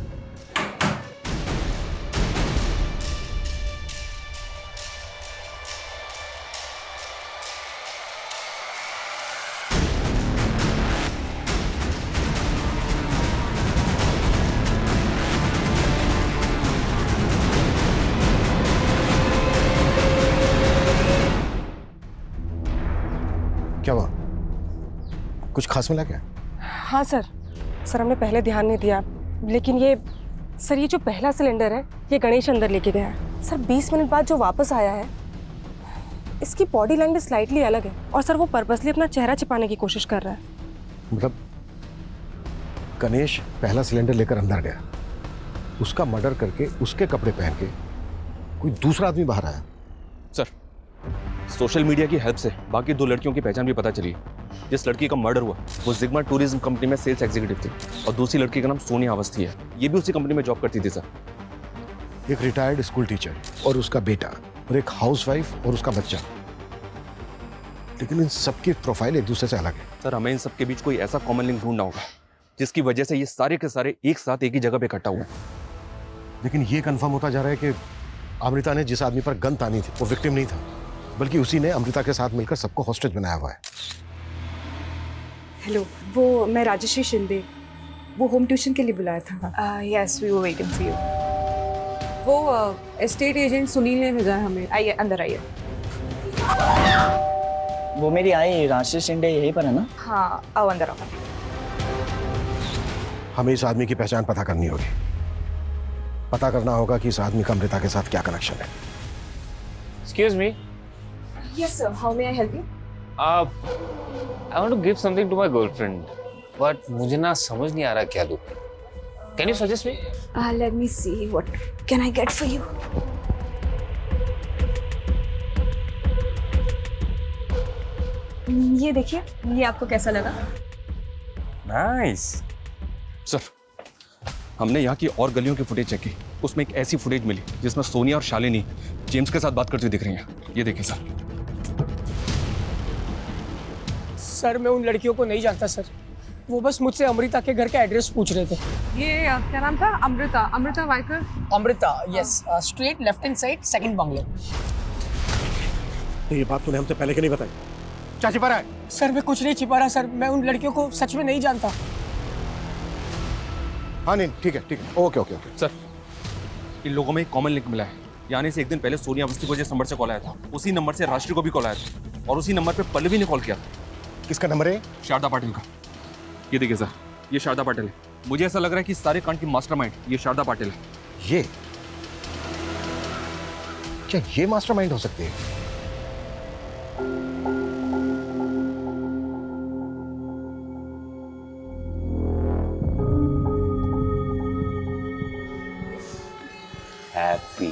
क्या हुआ? कुछ खास मिला क्या? हाँ सर, हमने पहले ध्यान नहीं दिया, लेकिन ये जो पहला सिलेंडर है ये गणेश अंदर लेके गया है। सर 20 मिनट बाद जो वापस आया है, इसकी बॉडी लैंग्वेज स्लाइटली अलग है और सर वो पर्पसली अपना चेहरा छिपाने की कोशिश कर रहा है। मतलब गणेश पहला सिलेंडर लेकर अंदर गया, उसका मर्डर करके उसके कपड़े पहन के कोई दूसरा आदमी बाहर आया। सर, सोशल मीडिया की हेल्प से बाकी 2 लड़कियों की पहचान भी पता चली। जिस लड़की का मर्डर हुआ वो जिग्मा टूरिज्म कंपनी में सेल्स एग्जीक्यूटिव थी और दूसरी लड़की का नाम सोनिया अवस्थी है। ये भी उसी कंपनी में जॉब करती थी सर। एक रिटायर्ड स्कूल टीचर और उसका बेटा और एक हाउसवाइफ और उसका बच्चा, लेकिन इन सबकी प्रोफाइल एक दूसरे से अलग है। सर, हमें इन सबके बीच कोई ऐसा कॉमन लिंक ढूंढना होगा जिसकी वजह से ये सारे के सारे एक साथ एक ही जगह पे इकट्ठा हुए। लेकिन ये कंफर्म होता जा रहा है कि अमृता ने जिस आदमी पर गन तानी थी वो विक्टिम नहीं था, बल्कि उसी ने अमृता के साथ मिलकर सबको हॉस्टेज बनाया हुआ है। हेलो, वो मैं राजश्री शिंदे, वो होम ट्यूशन के लिए बुलाया था। Yes, we were waiting for you. वो एस्टेट एजेंट सुनील ने भेजा है हमें। आइए, अंदर आइए। वो मेरी आई राजश्री शिंदे यहीं पर है ना? हाँ, आओ अंदर आओ। हमें इस आदमी की पहचान पता करनी होगी। पता करना होगा कि इस आदमी का अमृता के साथ क्या कनेक्शन है। Excuse me. Yes sir, how may I help you? I want to give something to my girlfriend, but मुझे ना समझ नहीं आ रहा क्या दूँ. Can you suggest me? Let me see what can I get for you. ये देखिए, ये आपको कैसा लगा? Nice. सर, हमने यहाँ की और गलियों की फुटेज चेक की, उसमें एक ऐसी फुटेज मिली जिसमें सोनिया और शालिनी जेम्स के साथ बात करती हुई दिख रही हैं। ये देखिए सर। सर मैं उन लड़कियों को नहीं जानता सर, वो बस मुझसे अमृता के घर का एड्रेस पूछ रहे थे। ये क्या नाम था? Amrita, Amrita Waikar. Amrita, yes, straight left hand side, second bungalow. तो ये बात तूने हमसे पहले क्यों नहीं बताई? क्या छिपा रहा है? सर मैं कुछ नहीं छिपा रहा सर, मैं उन लड़कियों को सच में नहीं जानता। हाँ नहीं, ठीक है, ओके ओके ओके। सर, इन लोगों में एक कॉमन लिंक मिला है। यानी से एक दिन पहले सोनिया अवस्थी को जिस नंबर से कॉल आया था, उसी नंबर से राष्ट्रीय को भी कॉल आया था, और उसी नंबर पे पल्लवी ने कॉल किया था। किसका नंबर है? शारदा पाटिल का। ये देखिए सर, ये शारदा पाटिल है। मुझे ऐसा लग रहा है कि सारे कांड की मास्टरमाइंड ये शारदा पाटिल है। ये क्या ये मास्टरमाइंड हो सकती है? Happy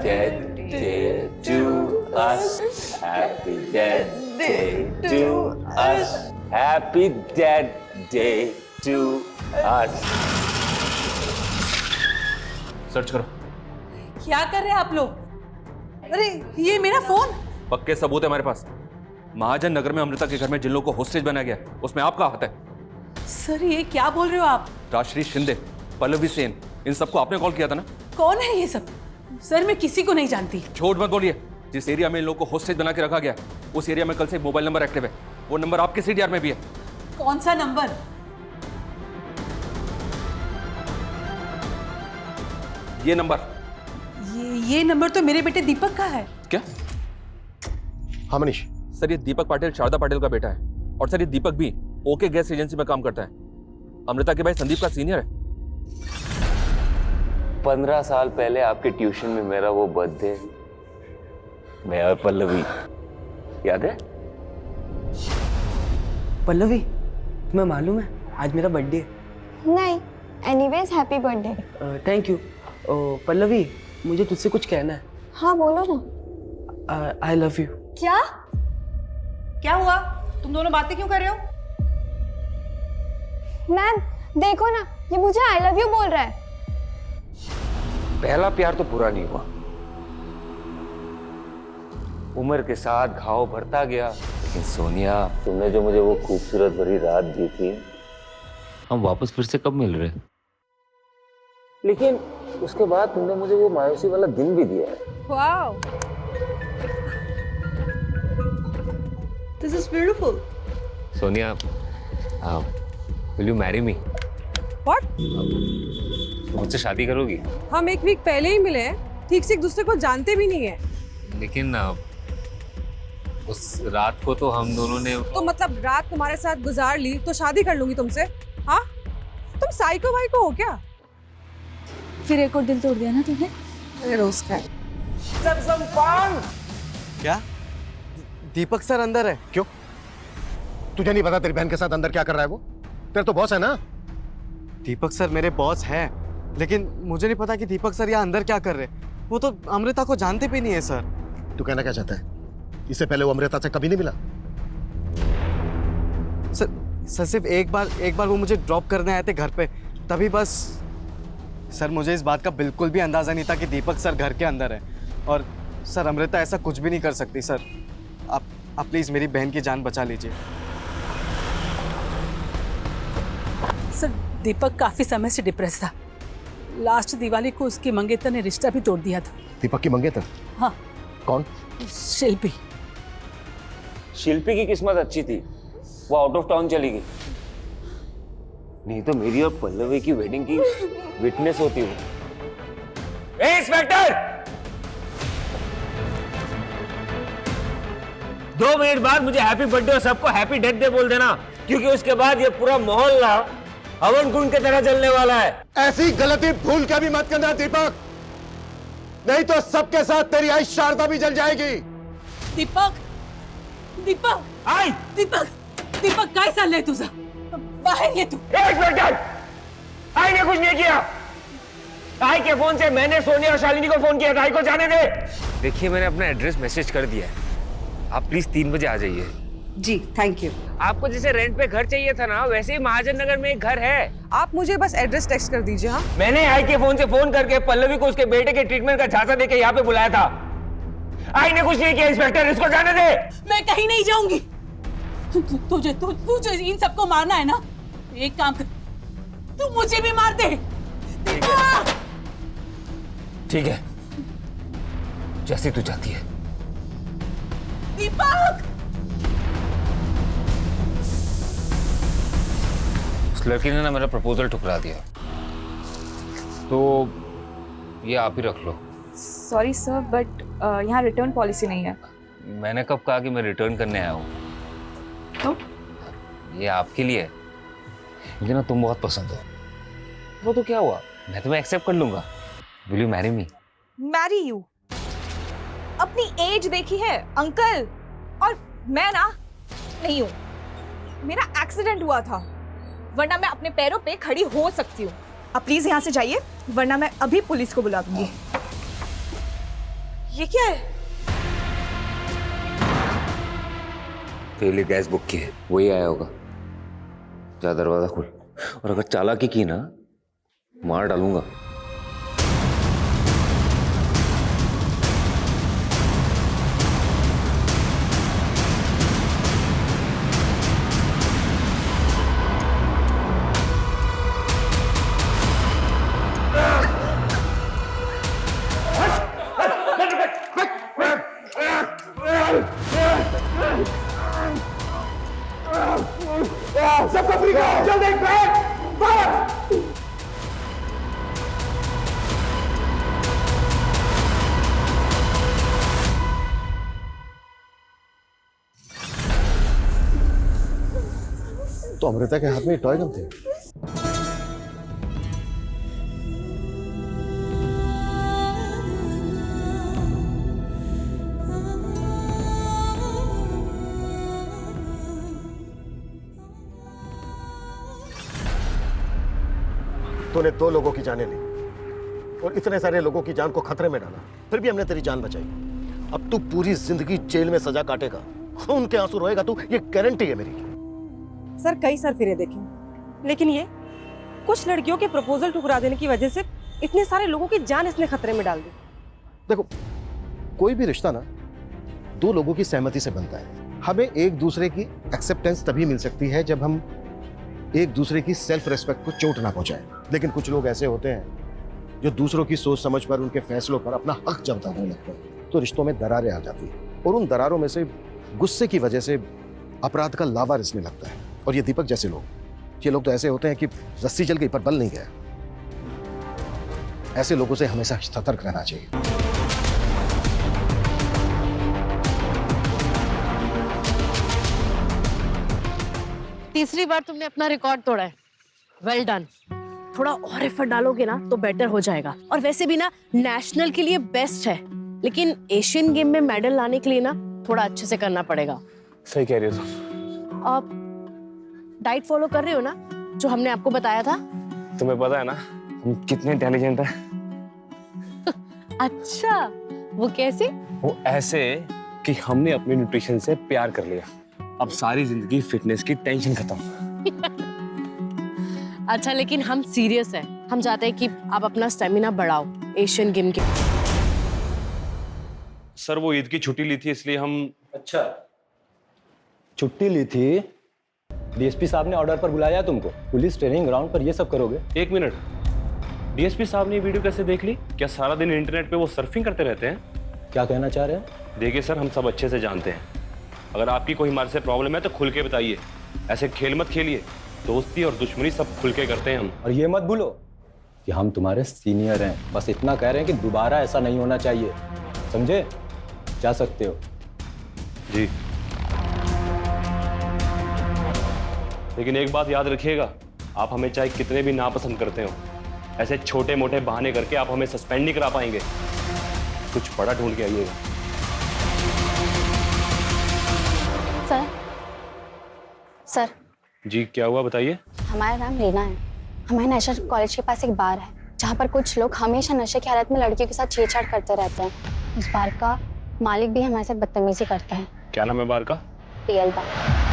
death day to us. Happy death day to us. Happy death day to us. Search करो। क्या कर रहे हैं आप लोग? अरे ये मेरा फोन। पक्के सबूत है हमारे पास। महाजन नगर में अमृता के घर में जिन लोगों को होस्टेज बनाया गया, उसमें आपका हाथ है। सर ये क्या बोल रहे हो आप? राजश्री शिंदे, पल्लवी सेन, इन सबको आपने कॉल किया था ना? कौन है ये सब? सर मैं किसी को नहीं जानती। झूठ मत बोलिए। जिस एरिया में इन लोगों को होस्टेज बना के रखा गया, उस एरिया में कल से एक मोबाइल नंबर एक्टिव है। वो नंबर आपके सीडीआर में भी है। कौन सा नंबर? ये नंबर। ये नंबर तो मेरे बेटे दीपक का है। क्या? हाँ मनीष। सर ये दीपक पाटिल शारदा पाटिल का बेटा है, और सर ये दीपक भी ओके गैस एजेंसी में काम करता है। अमृता के भाई संदीप का सीनियर है। 15 साल पहले आपके ट्यूशन में मेरा वो बर्थडे, मैं और पल्लवी, याद है? पल्लवी, तुम्हें मालूम है आज मेरा बर्थडे है? नहीं, anyways happy birthday. Thank you. Pallavi, मुझे तुझसे कुछ कहना है। हाँ बोलो ना। आई लव यू। क्या? क्या हुआ? तुम दोनों बातें क्यों कर रहे हो? मैम देखो ना, ये मुझे आई लव यू बोल रहा है। पहला प्यार तो पूरा नहीं हुआ, उम्र के साथ घाव बढ़ता गया। लेकिन सोनिया, तुमने जो मुझे वो खूबसूरत भरी रात दी थी, हम वापस फिर से कब मिल रहे? लेकिन उसके बाद तुमने मुझे वो मायूसी वाला दिन भी दिया है। Wow, this is beautiful. Sonia, will you marry me? What? मुझसे शादी करोगी? हम एक वीक पहले ही मिले हैं, ठीक से एक दूसरे को जानते भी नहीं है। लेकिन उस रात को तो हम दोनों ने। तो मतलब रात तुम्हारे साथ गुजार ली तो शादी कर लूंगी तुमसे? हाँ, तुम साइको वाइको हो क्या? फिर एक और दिल तोड़ दिया ना तुमने? अरे रोज का। क्या? दीपक सर अंदर है? क्यों? तुझे नहीं पता तेरी बहन के साथ अंदर क्या कर रहा है वो? तेरा तो बॉस है ना? दीपक सर मेरे बॉस हैं, लेकिन मुझे नहीं पता कि दीपक सर यहाँ अंदर क्या कर रहे हैं। वो तो अमृता को जानते भी नहीं है सर। तू कहना क्या चाहता है? इससे पहले वो अमृता से कभी नहीं मिला? सर सिर्फ एक बार वो मुझे ड्रॉप करने आए थे घर पे, तभी बस। सर मुझे इस बात का बिल्कुल भी अंदाजा नहीं था कि दीपक सर घर के अंदर है। और सर अमृता ऐसा कुछ भी नहीं कर सकती। सर आप प्लीज मेरी बहन की जान बचा लीजिए। सर दीपक काफी समय से डिप्रेस था। लास्ट दिवाली को उसकी मंगेतर ने रिश्ता भी तोड़ दिया था। दीपक की मंगेतर? हाँ। कौन? शिल्पी। शिल्पी की किस्मत अच्छी थी, वो आउट ऑफ टाउन चली गई, नहीं तो मेरी और पल्लवी की वेडिंग की विटनेस होती हूँ। इंस्पेक्टर, 2 मिनट बाद मुझे हैप्पी बर्थडे और सबको हैप्पी डेथ डे बोल देना, क्योंकि उसके बाद ये पूरा मोहल्ला हवन कुंड की तरह जलने वाला है। ऐसी गलती भूल के भी मत करना दीपक, नहीं तो सबके साथ तेरी आई शारदा भी जल जाएगी। दीपक, दीपक, आई दीपक, दीपक काय चाललंय तुझं? बाहेर ये तू। एक मिनट, आई ने कुछ नहीं किया। आई के फोन से मैंने सोनिया और शालिनी को फोन किया था। आई को जाने दे। देखिए मैंने अपना एड्रेस मैसेज कर दिया है, आप प्लीज 3 बजे आ जाइए। जी थैंक यू। आपको जैसे रेंट पे घर चाहिए था ना, वैसे ही महाजन नगर में एक घर है। आप मुझे बस एड्रेस टेक्स्ट कर दीजिए। हाँ, मैंने आई के फोन से फोन करके पल्लवी को उसके बेटे के ट्रीटमेंट का झांसा देके यहाँ पे बुलाया था। आई ने कुछ नहीं किया। इंस्पेक्टर, इसको जाने दे। मैं कहीं नहीं जाऊंगी। तुझे तुझे इन सबको मारना है ना, एक काम कर, तू मुझे भी मार दे। दीपक! ठीक है, जैसी तू चाहती है। दीपक! उस लड़की ने ना मेरा प्रपोजल ठुकरा दिया, तो ये आप ही रख लो। सॉरी सर, बट यहाँ रिटर्न पॉलिसी नहीं है। मैंने कब कहा कि मैं रिटर्न करने आया हूँ? तो ये आपके लिए है। मुझे ना तुम बहुत पसंद हो। वो तो क्या हुआ, मैं तुम्हें एक्सेप्ट कर लूंगा। Will you marry me? Marry you? अपनी एज देखी है अंकल, और मैं ना नहीं हूँ। मेरा एक्सीडेंट हुआ था, वरना मैं अपने पैरों पे खड़ी हो सकती हूँ। अब प्लीज यहाँ से जाइए, वरना मैं अभी पुलिस को बुला दूंगी। ये क्या है? तेरे लिए गैस बुक की है, वही आया होगा। जा दरवाजा खोल, और अगर चालाकी की ना, मार डालूंगा। सबको फ्री करो, जल्दी बैक फायर। तो अमृता के हाथ में टॉय गन थे। तूने 2 लोगों की जानें ली और इतने सारे लोगों की जान को खतरे में डाला, फिर भी हमने तेरी जान बचाई। अब तू पूरी जिंदगी जेल में सजा काटेगा, खून के आंसू रोएगा तू, ये गारंटी है मेरी। सर कई सर फिरे देखे, लेकिन ये कुछ लड़कियों के प्रपोजल ठुकरा देने की वजह से इतने सारे लोगों की जान इसने खतरे में डाल दी। देखो, कोई भी रिश्ता ना 2 लोगों की सहमति से बनता है। हमें एक दूसरे की एक्सेप्टेंस तभी मिल सकती है जब हम एक दूसरे की सेल्फ रेस्पेक्ट को चोट ना पहुंचाएं। लेकिन कुछ लोग ऐसे होते हैं जो दूसरों की सोच समझ पर, उनके फैसलों पर अपना हक जताने लगते हैं, तो रिश्तों में दरारें आ जाती हैं और उन दरारों में से गुस्से की वजह से अपराध का लावा रिसने लगता है। और ये दीपक जैसे लोग, ये लोग तो ऐसे होते हैं कि रस्सी जल गई पर बल नहीं गया। ऐसे लोगों से हमेशा सतर्क रहना चाहिए। तीसरी बार तुमने अपना रिकॉर्ड तोड़ा है, वेल डन। थोड़ा और एफर्ट डालोगे ना तो बेटर हो जाएगा। और वैसे भी ना नेशनल के लिए बेस्ट है, लेकिन एशियन गेम में मेडल लाने के लिए ना थोड़ा अच्छे से करना पड़ेगा। सही कह रही हो तुम। आप डाइट फॉलो कर रहे हो ना, जो हमने आपको बताया था? तुम्हें पता है ना हम कितने इंटेलिजेंट हैं। अच्छा, वो कैसे? वो ऐसे कि हमने अपने न्यूट्रिशन से प्यार कर लिया। अब सारी जिंदगी फिटनेस की टेंशन खत्म। अच्छा, लेकिन हम सीरियस हैं। हम चाहते हैं कि आप अपना स्टेमिना बढ़ाओ एशियन गेम के। सर वो ईद की छुट्टी ली थी इसलिए हम। अच्छा, छुट्टी ली थी? डीएसपी साहब ने ऑर्डर पर बुलाया तुमको? पुलिस ट्रेनिंग ग्राउंड पर ये सब करोगे? एक मिनट, डीएसपी साहब ने ये वीडियो कैसे देख ली? क्या सारा दिन इंटरनेट पे वो सर्फिंग करते रहते हैं? क्या कहना चाह रहे हैं? देखिए सर, हम सब अच्छे से जानते हैं, अगर आपकी कोई हमारे से प्रॉब्लम है तो खुल के बताइए। ऐसे खेल मत खेलिए, दोस्ती और दुश्मनी सब खुल के करते हैं हम। और ये मत भूलो कि हम तुम्हारे सीनियर हैं। बस इतना कह रहे हैं कि दोबारा ऐसा नहीं होना चाहिए, समझे? जा सकते हो। जी, लेकिन एक बात याद रखिएगा, आप हमें चाहे कितने भी नापसंद करते हो, ऐसे छोटे मोटे बहाने करके आप हमें सस्पेंड नहीं करा पाएंगे। कुछ बड़ा ढूंढ के आइएगा। सर जी, क्या हुआ बताइए। हमारा नाम रीना है। हमारे नेशनल कॉलेज के पास एक बार है जहाँ पर कुछ लोग हमेशा नशे की हालत में लड़कियों के साथ छेड़छाड़ करते रहते हैं। उस बार का मालिक भी हमारे साथ बदतमीजी करता है। क्या नाम है बार का? पीएल बार।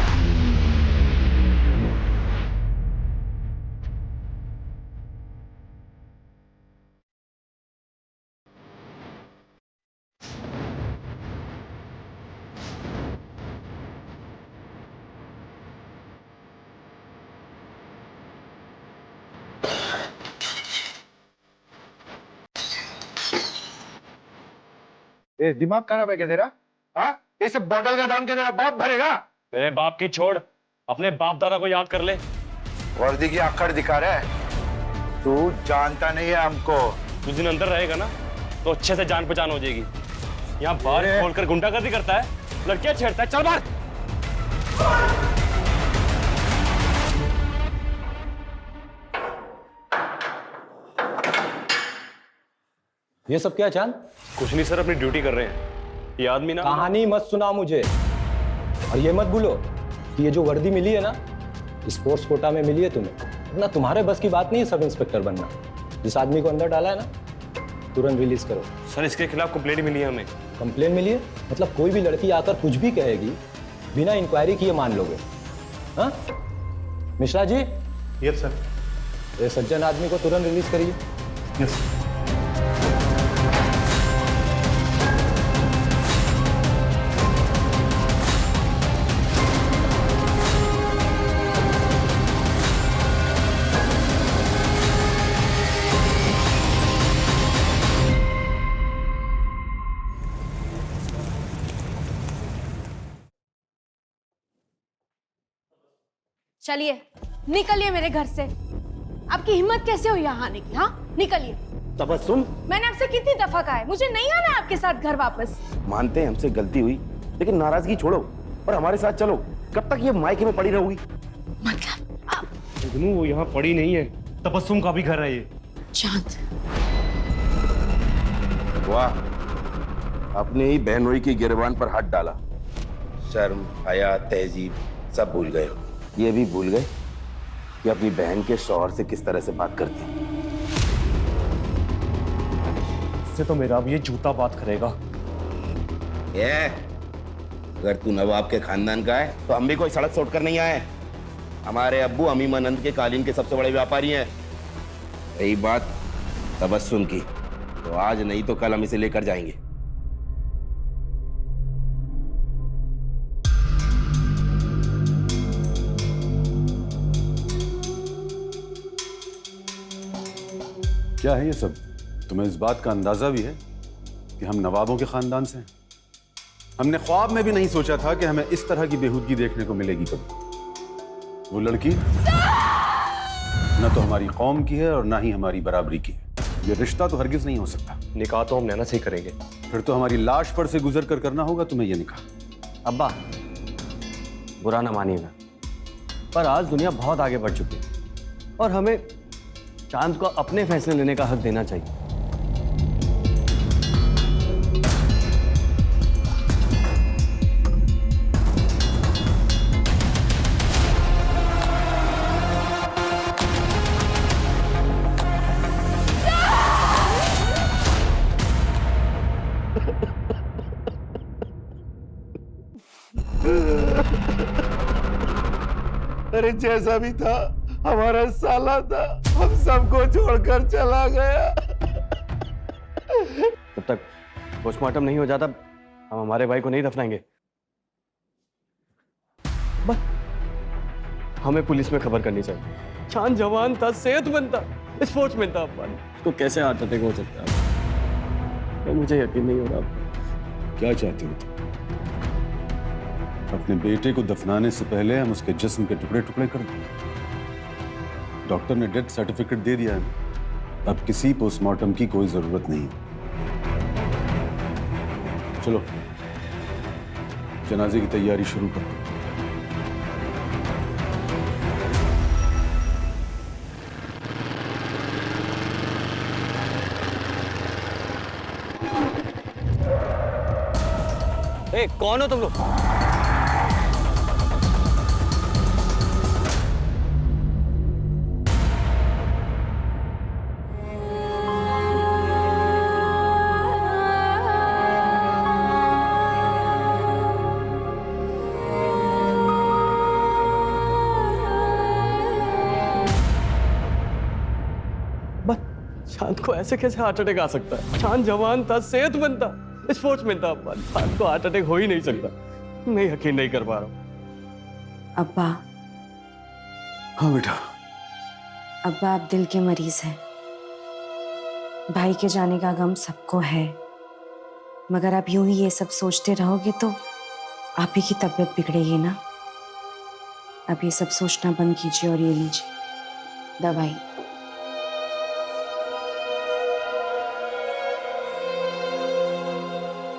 ए, दिमाग खराब है क्या तेरा? हाँ, ये सब बॉटल का दाम क्या तेरा बाप भरेगा? मेरे बाप की छोड़, अपने बाप दादा को याद कर ले। वर्दी की आखड़ दिखा रहा है। तू जानता नहीं है हमको। कुछ दिन अंदर रहेगा ना तो अच्छे से जान पहचान हो जाएगी। यहाँ बार खोलकर गुंडागर्दी करता है, लड़कियां छेड़ता है, चल बाहर। ये सब क्या चांद? कुछ नहीं सर, अपनी ड्यूटी कर रहे हैं। ये आदमी ना कहानी मत सुना मुझे, और ये मत भूलो कि ये जो वर्दी मिली है ना, स्पोर्ट्स कोटा में मिली है तुम्हें, ना तुम्हारे बस की बात नहीं है सब इंस्पेक्टर बनना। जिस आदमी को अंदर डाला है ना, तुरंत रिलीज करो। सर इसके खिलाफ कंप्लेंट मिली है हमें। कंप्लेन मिली है? मतलब कोई भी लड़की आकर कुछ भी कहेगी, बिना इंक्वायरी किए मान लोगे? हाँ मिश्रा जी? Yes sir. ये सज्जन आदमी को तुरंत रिलीज करिए। यस। चलिए निकलिए मेरे घर से। आपकी हिम्मत कैसे हुई यहाँ आने की? हाँ निकलिए। तबस्सुम, मैंने आपसे कितनी दफा कहा है मुझे नहीं आना है आपके साथ घर वापस। मानते हैं हमसे गलती हुई, लेकिन नाराजगी छोड़ो और हमारे साथ चलो। कब तक ये मायके में पड़ी रहोगी? मतलब वो यहाँ पड़ी नहीं है, तबस्सुम का भी घर है ये। चांद, वाह, अपने ही बहनोई की गिरबान पर हाथ डाला। शर्म, हया, तहजीब सब भूल गए। ये भी भूल गए कि अपनी बहन के शौहर से किस तरह से बात करते हैं। इससे तो मेरा अब ये जूता बात करेगा। ये अगर तू नवाब के खानदान का है तो हम भी कोई सड़क छोड़कर नहीं आए। हमारे अब्बू अमीमानंद के कालीन के सबसे बड़े व्यापारी हैं। रही बात तबस्सुम की, तो आज नहीं तो कल हम इसे लेकर जाएंगे। क्या है ये सब? तुम्हें इस बात का अंदाजा भी है कि हम नवाबों के खानदान से हैं? हमने ख्वाब में भी नहीं सोचा था कि हमें इस तरह की बेहूदगी देखने को मिलेगी कभी। वो लड़की न तो हमारी कौम की है और ना ही हमारी बराबरी की है। ये रिश्ता तो हरगिज नहीं हो सकता। निकाह तो हम नैना से ही करेंगे। फिर तो हमारी लाश पर से गुजर कर करना होगा तुम्हें ये निकाह। अब्बा, बुरा ना मानिएगा, पर आज दुनिया बहुत आगे बढ़ चुकी है और हमें चांद को अपने फैसले लेने का हक देना चाहिए। अरे जैसा भी था हमारा साला था, हम सबको छोड़कर चला गया। जब तक पोस्टमार्टम नहीं हो जाता हम हमारे भाई को नहीं दफनाएंगे। बस हमें पुलिस में खबर करनी चाहिए। चांद जवान था, सेहतमंद था, स्पोर्ट्समैन था। उसको कैसे हार्ट अटैक हो सकता है? तो मुझे यकीन नहीं हो रहा। क्या चाहते हो तुम? अपने बेटे को दफनाने से पहले हम उसके जिस्म के टुकड़े टुकड़े कर दें। डॉक्टर ने डेथ सर्टिफिकेट दे दिया है, अब किसी पोस्टमार्टम की कोई जरूरत नहीं। चलो जनाजे की तैयारी शुरू करो। ए, कौन हो तुम लोग? चांद को ऐसे कैसे हार्ट अटैक आ सकता है? चांद जवान था, सेहतमंद था, स्पोर्ट्समैन था। चांद को हार्ट अटैक हो ही नहीं सकता। मैं यकीन नहीं कर पा रहा हूँ। अब्बा। हाँ बेटा। अब्बा आप दिल के मरीज हैं। भाई के जाने का गम सबको है, मगर आप यूं ही ये सब सोचते रहोगे तो आप ही की तबीयत बिगड़ेगी ना। अब ये सब सोचना बंद कीजिए और ये लीजिए दवाई।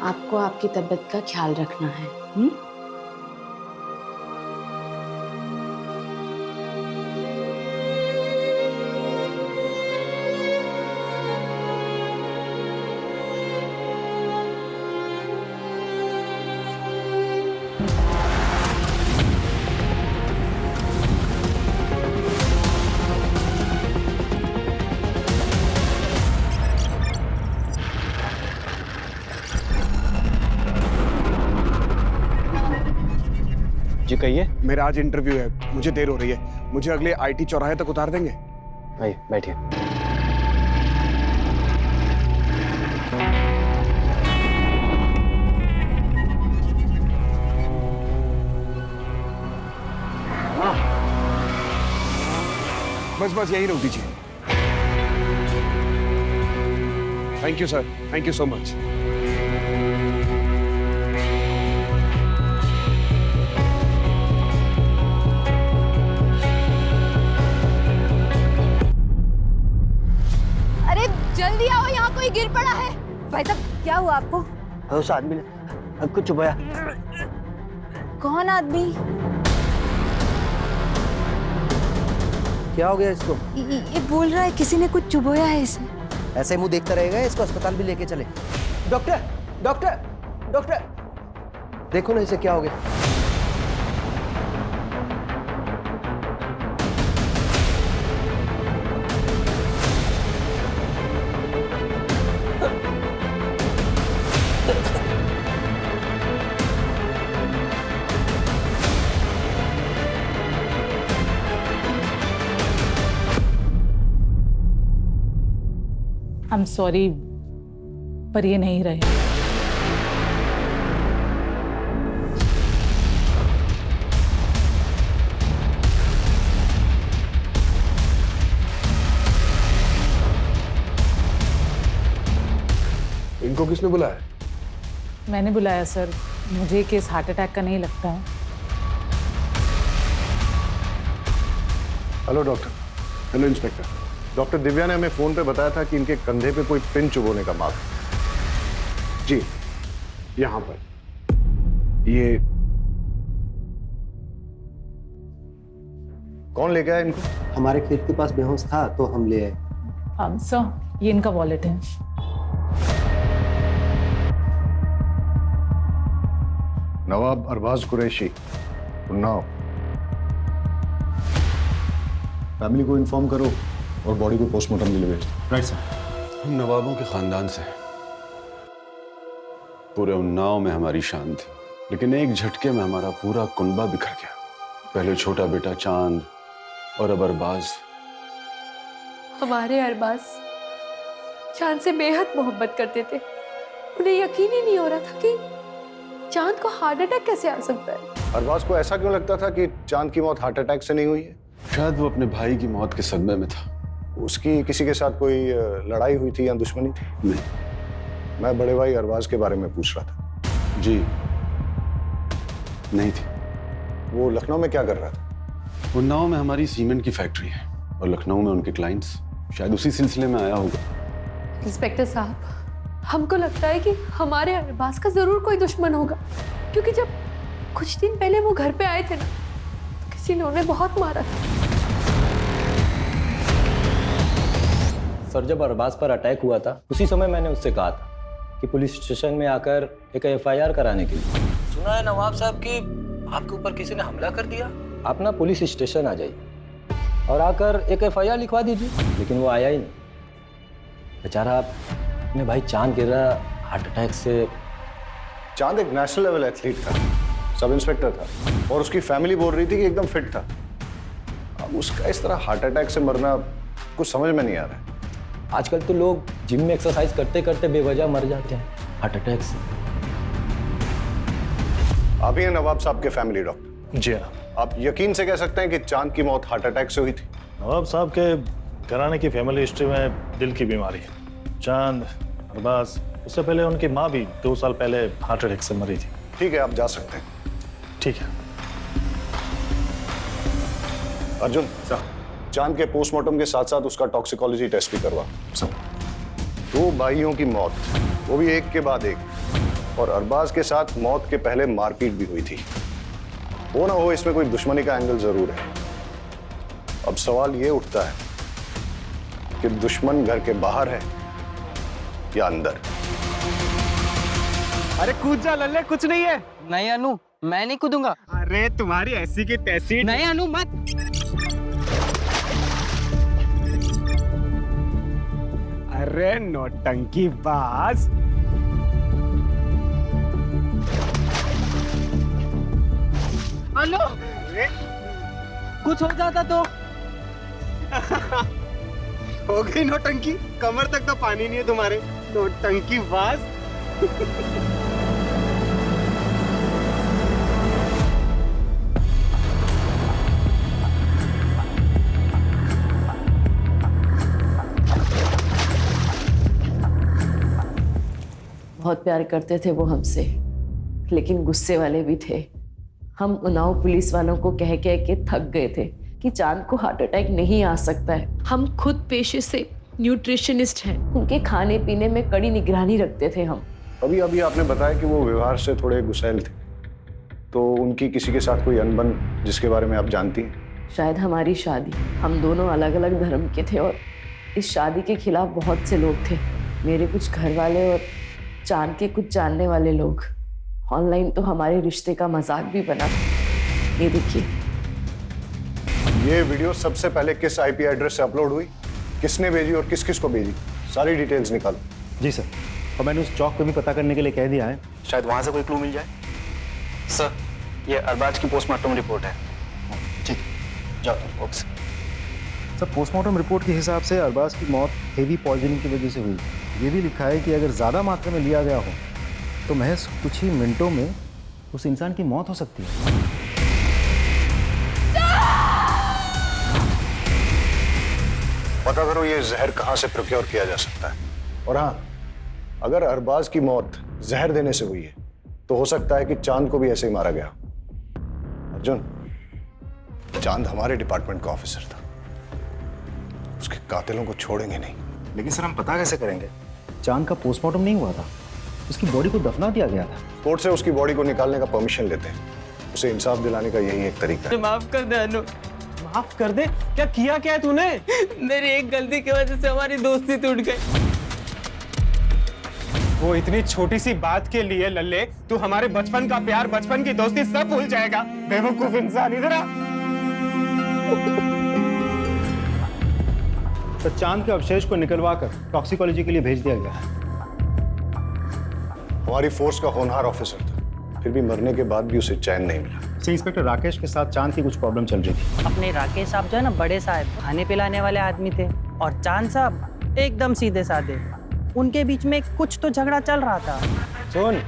आपको आपकी तबीयत का ख्याल रखना है। जी कहिए। मेरा आज इंटरव्यू है, मुझे देर हो रही है, मुझे अगले आईटी चौराहे तक उतार देंगे? आइए बैठिए। बस बस यही रोक दीजिए। Thank you sir, thank you so much. जल्दी आओ, यहाँ कोई गिर पड़ा है। भाई साहब क्या हुआ आपको? उस आदमी ने कुछ चुभाया। कौन आदमी? क्या हो गया इसको? ये बोल रहा है किसी ने कुछ चुभोया है इसे। ऐसे ही मुंह देखता रहेगा, इसको अस्पताल भी लेके चले। डॉक्टर डॉक्टर डॉक्टर, देखो ना इसे क्या हो गया। आई एम सॉरी, पर ये नहीं रहे। इनको किसने बुलाया? मैंने बुलाया सर, मुझे केस हार्ट अटैक का नहीं लगता है। Hello doctor. Hello inspector. Doctor Divya ने हमें फोन पे बताया था कि इनके कंधे पे कोई पिन चुभोने का मार्क है। जी, यहां पर। ये कौन लेके आया इनको? हमारे खेत के पास बेहोश था तो हम ले आए। सर ये इनका वॉलेट है। नवाब अरबाज कुरैशी, उन्नाव। फैमिली को इन्फॉर्म करो और बॉडी को पोस्टमार्टम के लिए भेज। Right sir. हम नवाबों के खानदान से हैं। पूरे उन्नाव में हमारी शान थी, लेकिन एक झटके में हमारा पूरा कुनबा बिखर गया। पहले छोटा बेटा चांद और अब अरबाज। हमारे अरबाज चांद से बेहद मोहब्बत करते थे। उन्हें यकीन ही नहीं हो रहा था कि चांद को हार्ट अटैक कैसे आ सकता है। अरबाज को ऐसा क्यों लगता था कि चांद की मौत हार्ट अटैक से नहीं हुई है? शायद वो अपने भाई की मौत के सदमे में था। उसकी किसी के साथ कोई लड़ाई हुई थी या दुश्मनी थी? नहीं। मैं बड़े भाई अरबाज के बारे में पूछ रहा था। जी नहीं थी। वो लखनऊ में क्या कर रहा था? उन्नाव में हमारी सीमेंट की फैक्ट्री है और लखनऊ में उनके क्लाइंट्स। शायद उसी सिलसिले में आया होगा। इंस्पेक्टर साहब, हमको लगता है कि हमारे अरबाज का जरूर कोई दुश्मन होगा, क्योंकि जब कुछ दिन पहले वो घर पे आए थे ना, तो किसी ने उन्हें बहुत मारा था। सर जब अरबाज पर अटैक हुआ था उसी समय मैंने उससे कहा था कि पुलिस स्टेशन में आकर एक FIR कराने के लिए। सुना है नवाब साहब कि आपके ऊपर किसी ने हमला कर दिया। आप ना पुलिस स्टेशन आ जाइए और आकर एक FIR लिखवा दीजिए। लेकिन वो आया ही नहीं। बेचारा अपने भाई चांद गिर रहा हार्ट अटैक से। चांद एक नेशनल लेवल एथलीट था, सब इंस्पेक्टर था और उसकी फैमिली बोल रही थी कि एकदम फिट था। अब उसका इस तरह हार्ट अटैक से मरना कुछ समझ में नहीं आ रहा है। आजकल तो लोग जिम में एक्सरसाइज करते करते बेवजह मर जाते हैं हार्ट अटैक से। आप ही हैं नवाब साहब के फैमिली डॉक्टर? जी हाँ। आप यकीन से कह सकते हैं कि चांद की मौत हार्ट अटैक से हुई थी? नवाब साहब के घराने की फैमिली हिस्ट्री में दिल की बीमारी है। चांद, अरबाज उससे पहले उनकी माँ भी 2 साल पहले हार्ट अटैक से मरी थी। ठीक है, आप जा सकते हैं। ठीक है। अर्जुन, चांद के पोस्टमार्टम के साथ साथ उसका टॉक्सिकोलॉजी टेस्ट भी करवा। 2 भाइयों की मौत, वो भी एक के बाद एक, और अरबाज के साथ मौत के पहले मारपीट भी हुई थी। हो ना हो, इसमें कोई दुश्मनी का एंगल जरूर है। अब सवाल ये उठता है कि दुश्मन घर के बाहर है या अंदर। अरे कूद जा लल्ले, कुछ नहीं है। नहीं अनु, मैं नहीं कूदूंगा। अरे तुम्हारी ऐसी की तैसी। नहीं अनु, मत। अरे नौटंकी बाज। अनु, कुछ हो जाता तो। हो गई नौटंकी, कमर तक तो पानी नहीं है तुम्हारे। नौटंकी बाज। बहुत प्यार करते थे वो हमसे, लेकिन गुस्से वाले भी थे। हम उन्नाव पुलिस वालों को कह कह के थक गए थे कि चांद को हार्ट अटैक नहीं आ सकता है। हम खुद पेशे से न्यूट्रिशनिस्ट हैं, उनके खाने पीने में कड़ी निगरानी रखते थे हम। अभी अभी आपने बताया कि वो व्यवहार से थोड़े गुस्सैल थे, तो उनकी किसी के साथ कोई अनबन जिसके बारे में आप जानती हैं? शायद हमारी शादी, हम दोनों अलग अलग धर्म के थे और इस शादी के खिलाफ बहुत से लोग थे। मेरे कुछ घर वाले और चांद के कुछ जानने वाले लोग। ऑनलाइन तो हमारे रिश्ते का मजाक भी बना। ये देखिए, ये वीडियो सबसे पहले किस आईपी एड्रेस से अपलोड हुई, किसने भेजी और किस किस को भेजी, सारी डिटेल्स निकालो। जी सर, और मैंने उस चौक को भी पता करने के लिए कह दिया है, शायद वहां से कोई क्लू मिल जाए। सर, ये अरबाज की पोस्टमार्टम रिपोर्ट है। ठीक, जाओ। ओके सर, पोस्टमार्टम रिपोर्ट के हिसाब से अरबाज की मौत हेवी पॉइजनिंग की वजह से हुई। ये भी लिखा है कि अगर ज़्यादा मात्रा में लिया गया हो तो महज कुछ ही मिनटों में उस इंसान की मौत हो सकती है। पता करो ये जहर कहाँ से प्रोक्योर किया जा सकता है। और हाँ, अगर अरबाज की मौत जहर देने से हुई है तो हो सकता है कि चांद को भी ऐसे ही मारा गया। अर्जुन, चांद हमारे डिपार्टमेंट का ऑफिसर था, उसके कातिलों को छोड़ेंगे नहीं। लेकिन सर, हम पता कैसे करेंगे? चांद का पोस्टमार्टम नहीं हुआ था, उसकी बॉडी को दफना दिया गया था। कोर्ट से उसकी बॉडी को निकालने का परमिशन लेते हैं। उसे इंसाफ दिलाने का यही एक तरीका है। माफ कर दे अनु। माफ कर दे? क्या किया क्या है तूने? मेरी एक गलती की वजह से हमारी दोस्ती टूट गई। वो इतनी छोटी सी बात के लिए लल्ले तू हमारे बचपन का प्यार, बचपन की दोस्ती सब भूल जाएगा? बेवकूफ इंसान। इधर आ। तो चांद के अवशेष को निकलवाकर टॉक्सिकोलॉजी के लिए भेज दिया गया है। हमारी फोर्स का होनहार ऑफिसर था, फिर भी मरने के बाद भी उसे चैन नहीं मिला। इंस्पेक्टर राकेश के साथ चांद की कुछ प्रॉब्लम चल रही थी। अपने राकेश साहब जो है ना, बड़े साहब, खाने पिलाने वाले आदमी थे, और चांद साहब एकदम सीधे साधे। उनके बीच में कुछ तो झगड़ा चल रहा था। सुन,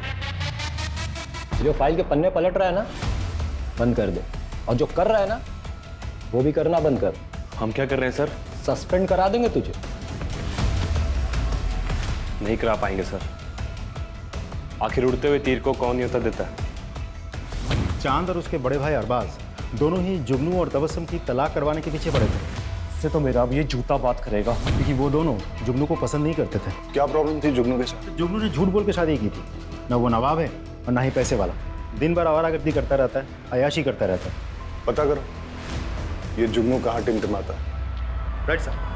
जो फाइल के पन्ने पलट रहा है ना, बंद कर दे, और जो कर रहा है ना, वो भी करना बंद कर। हम क्या कर रहे हैं सर? सस्पेंड करा देंगे तुझे। नहीं करा पाएंगे सर। आखिर उड़ते हुए तीर को कौन न्योता देता है? चांद और उसके बड़े भाई अरबाज दोनों ही जुगनू और तबस्सुम की तलाक करवाने के पीछे पड़े थे। इससे तो मेरा अब ये जूता बात करेगा, क्योंकि वो दोनों जुगनू को पसंद नहीं करते थे। क्या प्रॉब्लम थी जुगनू के साथ? जुगनू ने झूठ बोल के शादी की थी। न वो नवाब है और ना ही पैसे वाला। दिन भर आवारागर्दी करता रहता है, अयाशी करता रहता है। पता करो ये जुगनू कहाँ टिमटिमाता है। Right sir.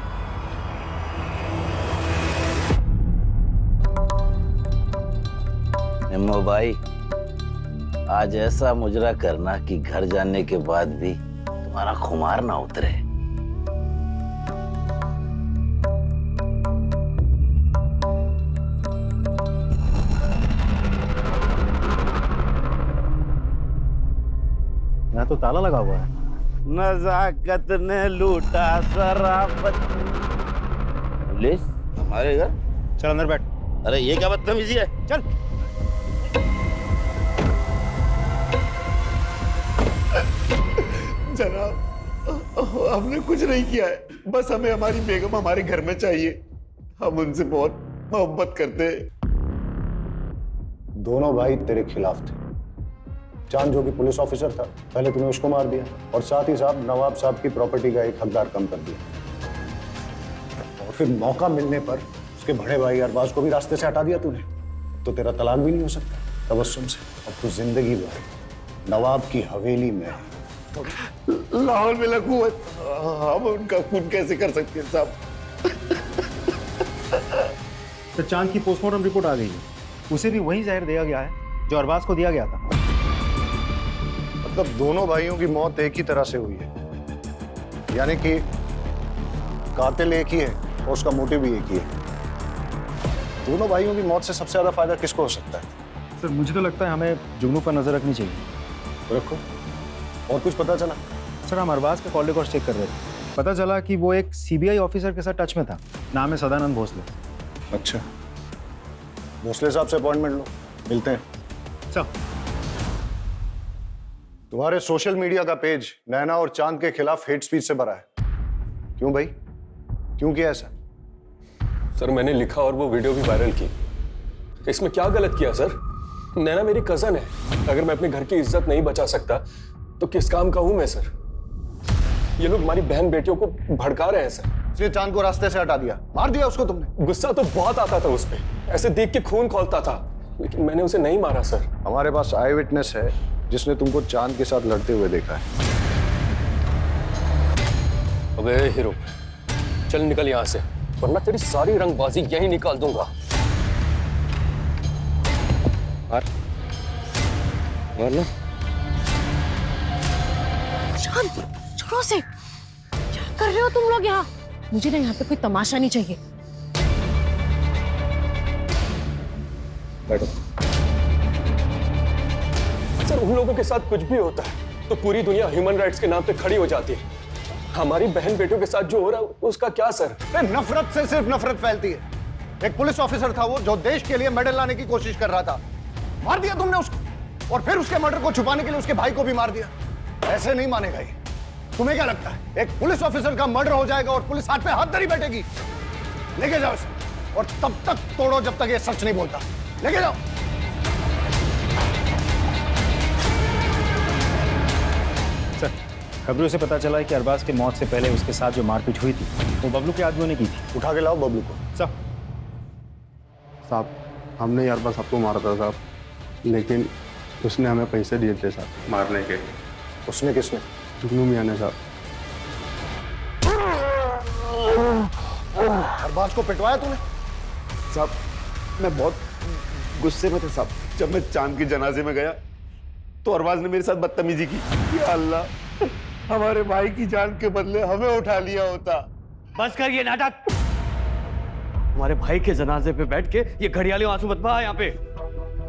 निम्मो भाई, आज ऐसा मुजरा करना कि घर जाने के बाद भी तुम्हारा खुमार ना उतरे। यहाँ तो ताला लगा हुआ है। नजाकत ने लूटा शराफत। पुलिस हमारे घर? चल अंदर बैठ। अरे ये क्या बदतमीजी है? चल। जनाब, हमने कुछ नहीं किया है, बस हमें हमारी बेगम हमारे घर में चाहिए। हम उनसे बहुत मोहब्बत करते हैं। दोनों भाई तेरे खिलाफ थे। चांद जो कि पुलिस ऑफिसर था, पहले तूने उसको मार दिया और साथ ही साथ नवाब साहब की प्रॉपर्टी का एक हकदार कम कर दिया। और फिर मौका मिलने पर उसके बड़े भाई अरबाज को भी रास्ते से हटा दिया तूने। तो तेरा तलाक भी नहीं हो सकता तबस्सुम से। अब तू जिंदगी भर नवाब की हवेली में है। लाहौर में लकूवत, हम उनका खून कैसे कर सकते हैं साहब? तो चांद की पोस्टमार्टम रिपोर्ट आ गई है, उसे भी वही जहर दिया गया है जो अरबाज को दिया गया था। मतलब दोनों भाइयों की मौत एक ही तरह से हुई है, यानी कि कातिल एक ही है और उसका मोटिव भी एक ही है। दोनों भाइयों की मौत से सबसे ज्यादा फायदा किसको हो सकता है? सर मुझे तो लगता है हमें जुगनू पर नजर रखनी चाहिए। रखो। और कुछ पता चला? सर हम अरबाज का कॉल रिकॉर्ड चेक कर रहे थे, पता चला कि वो एक सीबीआई ऑफिसर के साथ टच में था, नाम है सदानंद भोसले। अच्छा, भोसले साहब से अपॉइंटमेंट लो, मिलते हैं। सर तुम्हारे सोशल मीडिया का पेज नैना और चांद के खिलाफ हेट स्पीच से भरा है, क्यों भाई? क्यों किया ऐसा? सर मैंने लिखा और वो वीडियो भी वायरल की। इसमें क्या गलत किया सर? नैना मेरी कजन है, अगर मैं अपने घर की इज्जत नहीं बचा सकता तो किस काम का हूं मैं सर? ये लोग हमारी बहन बेटियों को भड़का रहे हैं सर। इसलिए चांद को रास्ते से हटा दिया, मार दिया उसको तुमने? गुस्सा तो बहुत आता था उस पे, ऐसे देख के खून खौलता था, लेकिन मैंने उसे नहीं मारा सर। हमारे पास आई विटनेस है जिसने तुमको चांद के साथ लड़ते हुए देखा है। अबे हीरो, चल निकल यहां से, वरना तेरी सारी रंगबाजी यहीं निकाल दूंगा। मार लो। चांद, छोड़ो से। क्या कर रहे हो तुम लोग यहाँ? मुझे ना यहाँ पे कोई तमाशा नहीं चाहिए। बैठो। सर उन लोगों के साथ कुछ भी होता है तो पूरी दुनिया ह्यूमन राइट्स के नाम पे खड़ी हो जाती है। हमारी बहन बेटियों के साथ जो हो रहा है उसका क्या सर? नफरत से सिर्फ नफरत फैलती है। एक पुलिस ऑफिसर था वो जो देश के लिए मेडल लाने की कोशिश कर रहा था, मार दिया तुमने उसको, और फिर उसके मर्डर को छुपाने के लिए उसके भाई को भी मार दिया। ऐसे नहीं मानेगा ये। तुम्हें क्या लगता है एक पुलिस ऑफिसर का मर्डर हो जाएगा और पुलिस हाथ पे हाथ धरी बैठेगी? लेके जाओ इसे, और तब तक तोड़ो जब तक ये सच नहीं बोलता। लेके जाओ। सर खबरों से पता चला है कि अरबाज की मौत से पहले उसके साथ जो मारपीट हुई थी वो बबलू के आदमियों ने की थी। उठा के लाओ बबलू को। साहब हमने अरबाज सबको मारा था साहब, लेकिन उसने हमें पैसे दिए थे साहब मारने के। उसने किसने? जुगनू मियां ने साहब। अरबाज को पिटवाया तूने? साहब मैं बहुत गुस्से में था साहब। जब मैं चांद की जनाजे में गया तो अरबाज ने मेरे साथ बदतमीजी की। या अल्लाह, हमारे भाई की जान के बदले हमें उठा लिया होता। बस कर ये नाटक। हमारे भाई के जनाजे पे बैठ के ये घड़ियाली आंसू मत बहा। यहाँ पे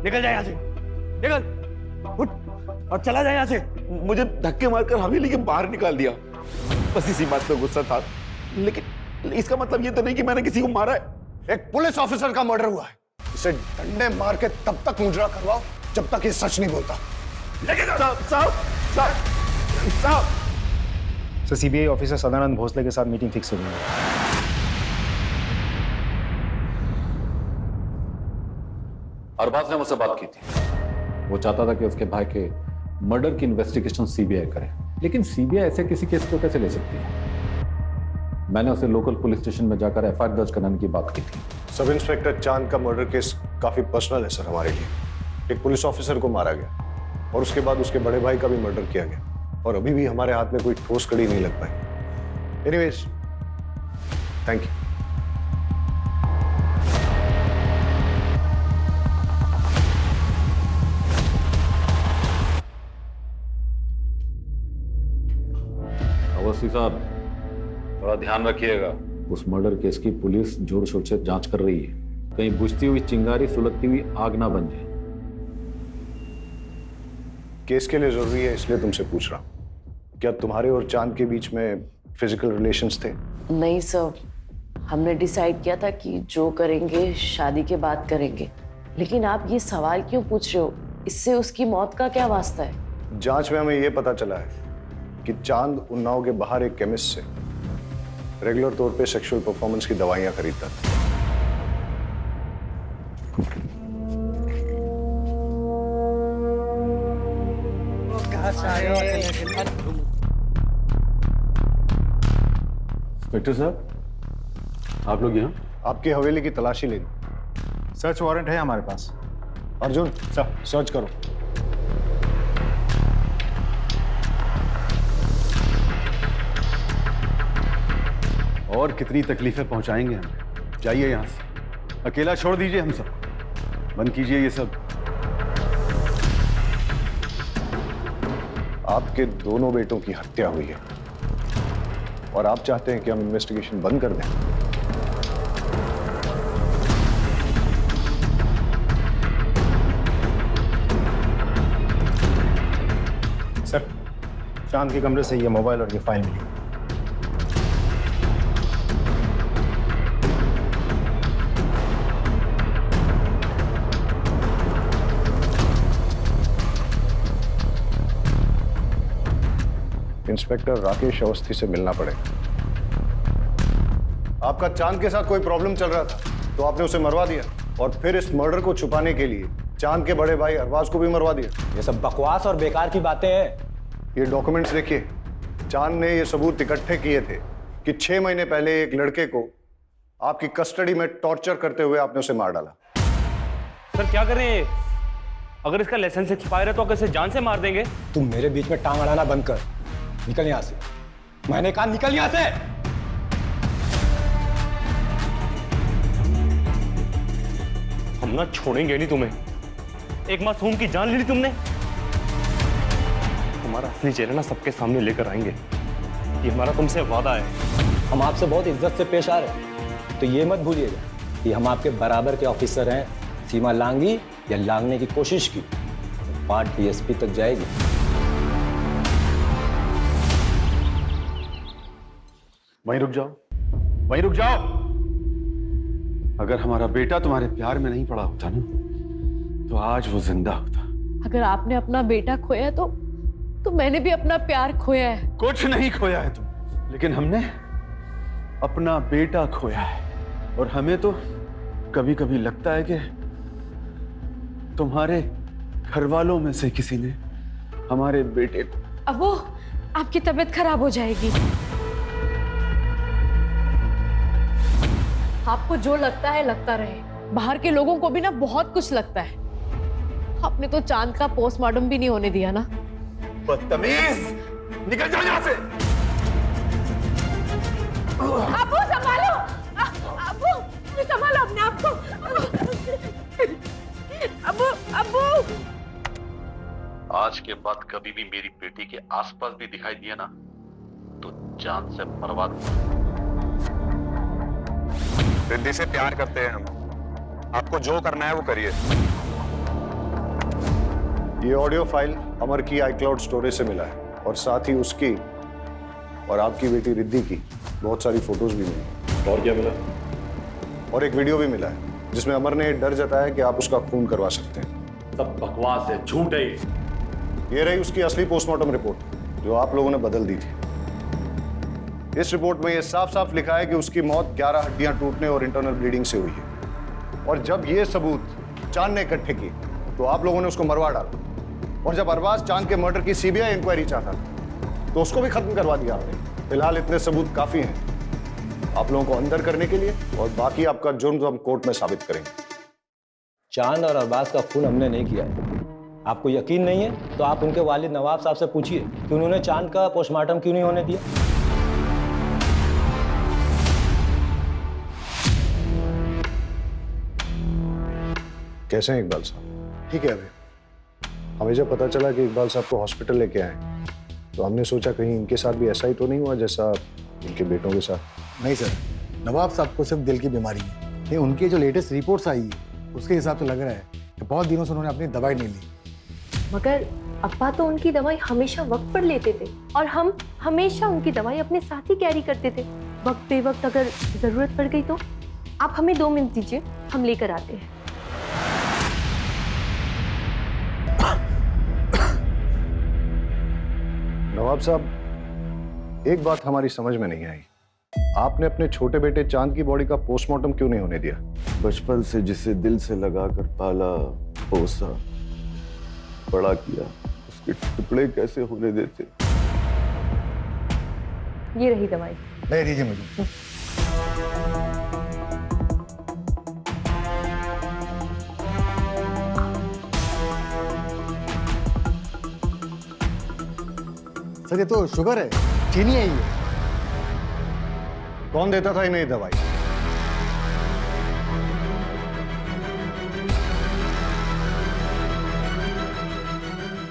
निकल जाए, यहाँ से निकल, उठ और चला जाए यहाँ से। मुझे धक्के मारकर हवेली के बाहर निकाल दिया, बस इसी बात पे गुस्सा था। लेकिन इसका मतलब ये तो नहीं कि मैंने किसी को मारा है। एक पुलिस ऑफिसर का मर्डर हुआ है, इसे डंडे मार के तब तक मुजरा करवाओ जब तक ये सच नहीं बोलता। लेके जाओ। साहब साहब साहब। Sir CBI officer Sadanand Bhosle के साथ मीटिंग फिक्स हो गई है। अरबाज ने मुझसे बात की थी। वो चाहता था कि उसके भाई के मर्डर की इन्वेस्टिगेशन सीबीआई करे, लेकिन सीबीआई ऐसे किसी केस को कैसे ले सकती है? मैंने उसे लोकल पुलिस स्टेशन में जाकर एफआईआर दर्ज कराने की बात की थी। सब इंस्पेक्टर चांद का मर्डर केस काफी पर्सनल है सर हमारे लिए। एक पुलिस ऑफिसर को मारा गया और उसके बाद उसके बड़े भाई का भी मर्डर किया गया, और अभी भी हमारे हाथ में कोई ठोस कड़ी नहीं लग पाई। Anyways, thank you. अवस्थी साहब थोड़ा ध्यान रखिएगा, उस मर्डर केस की पुलिस जोर शोर से जांच कर रही है, कहीं बुझती हुई चिंगारी सुलगती हुई आग ना बन जाए। केस के लिए जरूरी है इसलिए तुमसे पूछ रहा हूं, क्या तुम्हारे और चांद के बीच में फिजिकल रिलेशंस थे? नहीं सर, हमने डिसाइड किया था कि जो करेंगे शादी के बाद करेंगे। लेकिन आप ये सवाल क्यों पूछ रहे हो? इससे उसकी मौत का क्या वास्ता है? जांच में हमें यह पता चला है कि चांद उन्नाव के बाहर एक केमिस्ट से रेगुलर तौर पे सेक्सुअल परफॉर्मेंस की दवाइयां खरीदता था। इंस्पेक्टर साहब, आप लोग यहाँ? आपकी हवेली की तलाशी लेनी। सर्च वारंट है हमारे पास। अर्जुन, सर्च करो। और कितनी तकलीफें पहुंचाएंगे हम? जाइए यहाँ से, अकेला छोड़ दीजिए हम सब, बंद कीजिए ये सब। आपके दोनों बेटों की हत्या हुई है और आप चाहते हैं कि हम इन्वेस्टिगेशन बंद कर दें? सर, चांद के कमरे से ये मोबाइल और ये फाइल मिली। इंस्पेक्टर राकेश अवस्थी से मिलना पड़ेगा। आपका चांद के साथ कोई प्रॉब्लम चल रहा था तो आपने उसे मरवा दिया और फिर इस मर्डर को छुपाने के लिए चांद के बड़े भाई अरबाज को भी मरवा दिया। ये सब बकवास और बेकार की बातें हैं। ये डॉक्यूमेंट्स देखिए, चांद ने ये सबूत इकट्ठे किए थे कि 6 महीने पहले एक लड़के को आपकी कस्टडी में टॉर्चर करते हुए आपने उसे मार डाला। सर क्या करें ये? अगर इसका लाइसेंस एक्सपायर है तो कैसे जान से मार देंगे? तुम मेरे बीच में टांग अड़ाना बंद कर, निकल यहां से। मैंने कहा निकल यहां से। हम ना छोड़ेंगे नहीं तुम्हें। एक मासूम की जान ले ली तुमने। तुम्हारा असली चेहरा ना सबके सामने लेकर आएंगे, ये हमारा तुमसे वादा है। हम आपसे बहुत इज्जत से पेश आ रहे हैं, तो ये मत भूलिएगा कि हम आपके बराबर के ऑफिसर हैं। सीमा लांगी या लांगने की कोशिश की तो बात डीएसपी तक जाएगी। वहीं रुक जाओ, वहीं रुक जाओ। अगर हमारा बेटा तुम्हारे प्यार में नहीं पड़ा होता ना, तो आज वो जिंदा होता। अगर आपने अपना बेटा खोया तो मैंने भी अपना प्यार खोया है। कुछ नहीं खोया है तुम, लेकिन हमने अपना बेटा खोया है। और हमें तो कभी कभी लगता है कि तुम्हारे घर वालों में से किसी ने हमारे बेटे को। अब वो आपकी तबीयत खराब हो जाएगी। आपको जो लगता है लगता रहे। बाहर के लोगों को भी ना बहुत कुछ लगता है। आपने तो चांद का पोस्टमार्टम भी नहीं होने दिया ना। बदतमीज, निकल जाओ यहाँ से। अबू संभालो, अबू संभालो अपने आप को। अबू अबू आज के बाद कभी भी मेरी बेटी के आसपास भी दिखाई दिया ना तो जान से मरवा दूंगा। रिद्धि से प्यार करते हैं हम, आपको जो करना है वो करिए। ये ऑडियो फाइल अमर की iCloud स्टोरेज से मिला है और साथ ही उसकी और आपकी बेटी रिद्धि की बहुत सारी फोटोज भी मिली। और क्या मिला? और एक वीडियो भी मिला है जिसमें अमर ने डर जताया कि आप उसका खून करवा सकते हैं। सब बकवास है, झूठ है। ये रही उसकी असली पोस्टमार्टम रिपोर्ट जो आप लोगों ने बदल दी थी। इस रिपोर्ट में यह साफ साफ लिखा है कि उसकी मौत 11 हड्डियां टूटने और इंटरनल ब्लीडिंग से हुई है। और जब ये सबूत चांद ने इकट्ठे किए तो आप लोगों ने उसको मरवा डाला। और जब अरबाज चांद के मर्डर की सीबीआई इंक्वायरी चाहता था तो उसको भी खत्म करवा दिया आपने। फिलहाल इतने सबूत काफी हैं आप लोगों को अंदर करने के लिए, और बाकी आपका जुर्म तो हम कोर्ट में साबित करेंगे। चांद और अरबाज का खून हमने नहीं किया है। आपको यकीन नहीं है तो आप उनके वालिद नवाब साहब से पूछिए कि उन्होंने चांद का पोस्टमार्टम क्यों नहीं होने दिया। कैसे हैं इकबाल साहब? ठीक है। अभी हमें जब पता चला कि इकबाल साहब को हॉस्पिटल लेके आए तो हमने सोचा कहीं इनके साथ भी ऐसा ही तो नहीं हुआ जैसा इनके बेटों के साथ। नहीं सर, नवाब साहब को सिर्फ दिल की बीमारी है। ये उनकी जो लेटेस्ट रिपोर्ट्स आई है उसके हिसाब से लग रहा है कि बहुत दिनों से उन्होंने अपनी दवाई नहीं ली। मगर अब्बा तो उनकी दवाई हमेशा वक्त पर लेते थे और हम हमेशा उनकी दवाई अपने साथ ही कैरी करते थे। वक्त पे वक्त अगर जरूरत पड़ गई तो आप हमें 2 मिनट दीजिए, हम लेकर आते हैं। नवाब साहब, एक बात हमारी समझ में नहीं आई, आपने अपने छोटे बेटे चांद की बॉडी का पोस्टमार्टम क्यों नहीं होने दिया? बचपन से जिसे दिल से लगाकर पाला, पोसा, बड़ा किया, उसके टुकड़े कैसे होने देते। ये रही दवाई। ले दीजिए मुझे। सर ये तो शुगर है, चीनी है ये। कौन देता था इन्हें ये दवाई?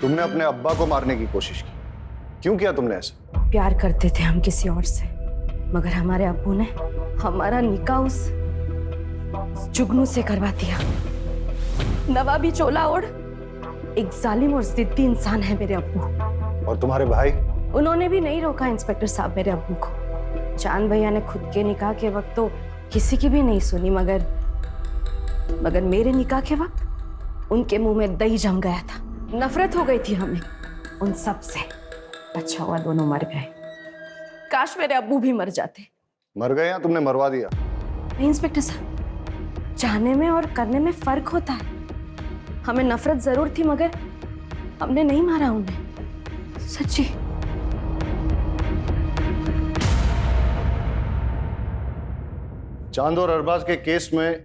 तुमने अपने अब्बा को मारने की कोशिश की, क्यों किया तुमने ऐसा? प्यार करते थे हम किसी और से, मगर हमारे अब्बू ने हमारा निकाह उस जुगनू से करवा दिया। नवाबी चोला ओढ़ एक जालिम और जिद्दी इंसान है मेरे अब्बू। और तुम्हारे भाई? उन्होंने भी नहीं रोका इंस्पेक्टर साहब मेरे अब्बू को। चांद भैया ने खुद के निकाह के वक्त तो किसी की भी नहीं सुनी, मगर मेरे निकाह के वक्त उनके मुंह में दही जम गया था। नफरत हो गई थी हमें उन सब से। अच्छा हुआ दोनों मर गए, काश मेरे अब्बू भी मर जाते। मर गए या तुमने मरवा दिया? नहीं इंस्पेक्टर साहब, चाहने में और करने में फर्क होता है। हमें नफरत जरूर थी मगर हमने नहीं मारा उन्हें, सच्ची। चांद और अरबाज के केस में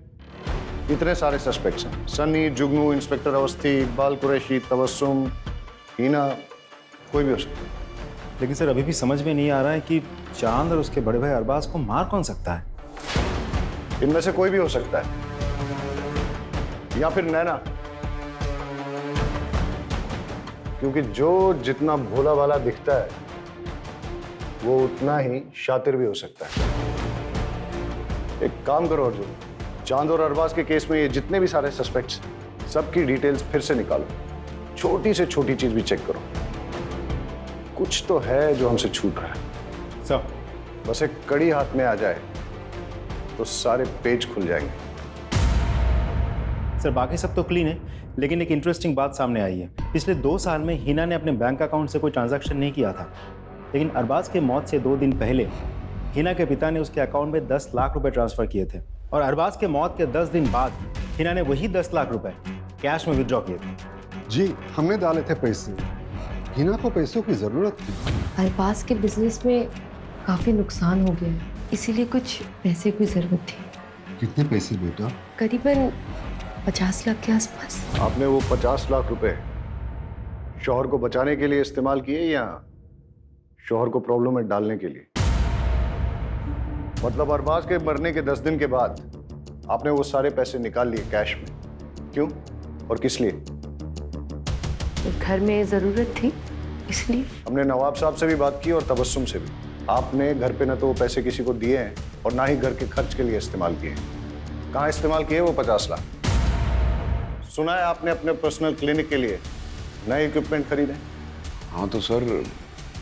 इतने सारे सस्पेक्ट्स हैं। सनी, जुगनू, इंस्पेक्टर अवस्थी, इकबाल कुरैशी, तबस्सुम, हीना, कोई भी हो सकता है। लेकिन सर अभी भी समझ में नहीं आ रहा है कि चांद और उसके बड़े भाई अरबाज को मार कौन सकता है? इनमें से कोई भी हो सकता है, या फिर नैना, क्योंकि जो जितना भोला भाला दिखता है वो उतना ही शातिर भी हो सकता है। एक काम करो अर्जुन, चांद और अरबाज के केस में ये जितने भी सारे सस्पेक्ट्स, सबकी डिटेल्स फिर से निकालो। छोटी से छोटी चीज भी चेक करो, कुछ तो है जो हमसे छूट रहा है। सर बस एक कड़ी हाथ में आ जाए तो सारे पेज खुल जाएंगे। सर बाकी सब तो क्लीन है, लेकिन एक इंटरेस्टिंग बात सामने आई है। पिछले 2 साल में हिना ने अपने बैंक अकाउंट से कोई ट्रांजैक्शन नहीं किया था, लेकिन अरबाज के मौत से 2 दिन पहले हिना के पिता ने उसके अकाउंट में 10 लाख रुपए ट्रांसफर किए थे, और अरबाज के मौत के 10 दिन बाद हिना ने वही 10 लाख रुपए कैश में विड्रॉ किए थे। जी हमने डाले थे पैसे, हिना को पैसों की जरूरत थी। अरबाज के बिजनेस में काफी नुकसान हो गया, इसीलिए कुछ पैसे की जरूरत थी। कितने पैसे बेटा? करीबन 50 लाख के आसपास। आपने वो 50 लाख रुपए शौहर को बचाने के लिए इस्तेमाल किए या शौहर को प्रॉब्लम में डालने के लिए? मतलब अरबाज के मरने के 10 दिन के बाद आपने वो सारे पैसे निकाल लिए कैश में, क्यों और किस लिए? घर में जरूरत थी इसलिए। हमने नवाब साहब से भी बात की और तबस्सुम से भी। आपने घर पे न तो वो पैसे किसी को दिए हैं और ना ही घर के खर्च के लिए इस्तेमाल किए हैं। कहाँ इस्तेमाल किए वो 50 लाख? सुना है आपने अपने पर्सनल क्लिनिक के लिए नए इक्विपमेंट खरीदे। हाँ तो सर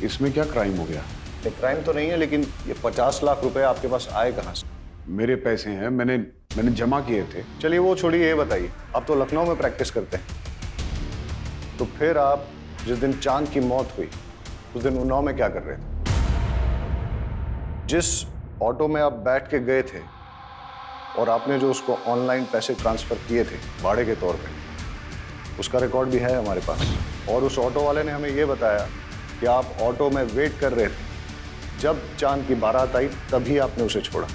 इसमें क्या क्राइम हो गया? ये क्राइम तो नहीं है, लेकिन ये 50 लाख रुपए आपके पास आए कहाँ से? मेरे पैसे हैं, मैंने जमा किए थे। चलिए वो छोड़िए, ये बताइए, आप तो लखनऊ में प्रैक्टिस करते हैं, तो फिर आप जिस दिन चांद की मौत हुई उस दिन उन्नाव में क्या कर रहे थे? जिस ऑटो में आप बैठ के गए थे और आपने जो उसको ऑनलाइन पैसे ट्रांसफर किए थे भाड़े के तौर पे, उसका रिकॉर्ड भी है हमारे पास। और उस ऑटो वाले ने हमें ये बताया कि आप ऑटो में वेट कर रहे थे, जब चांद की बारात आई तभी आपने उसे छोड़ा।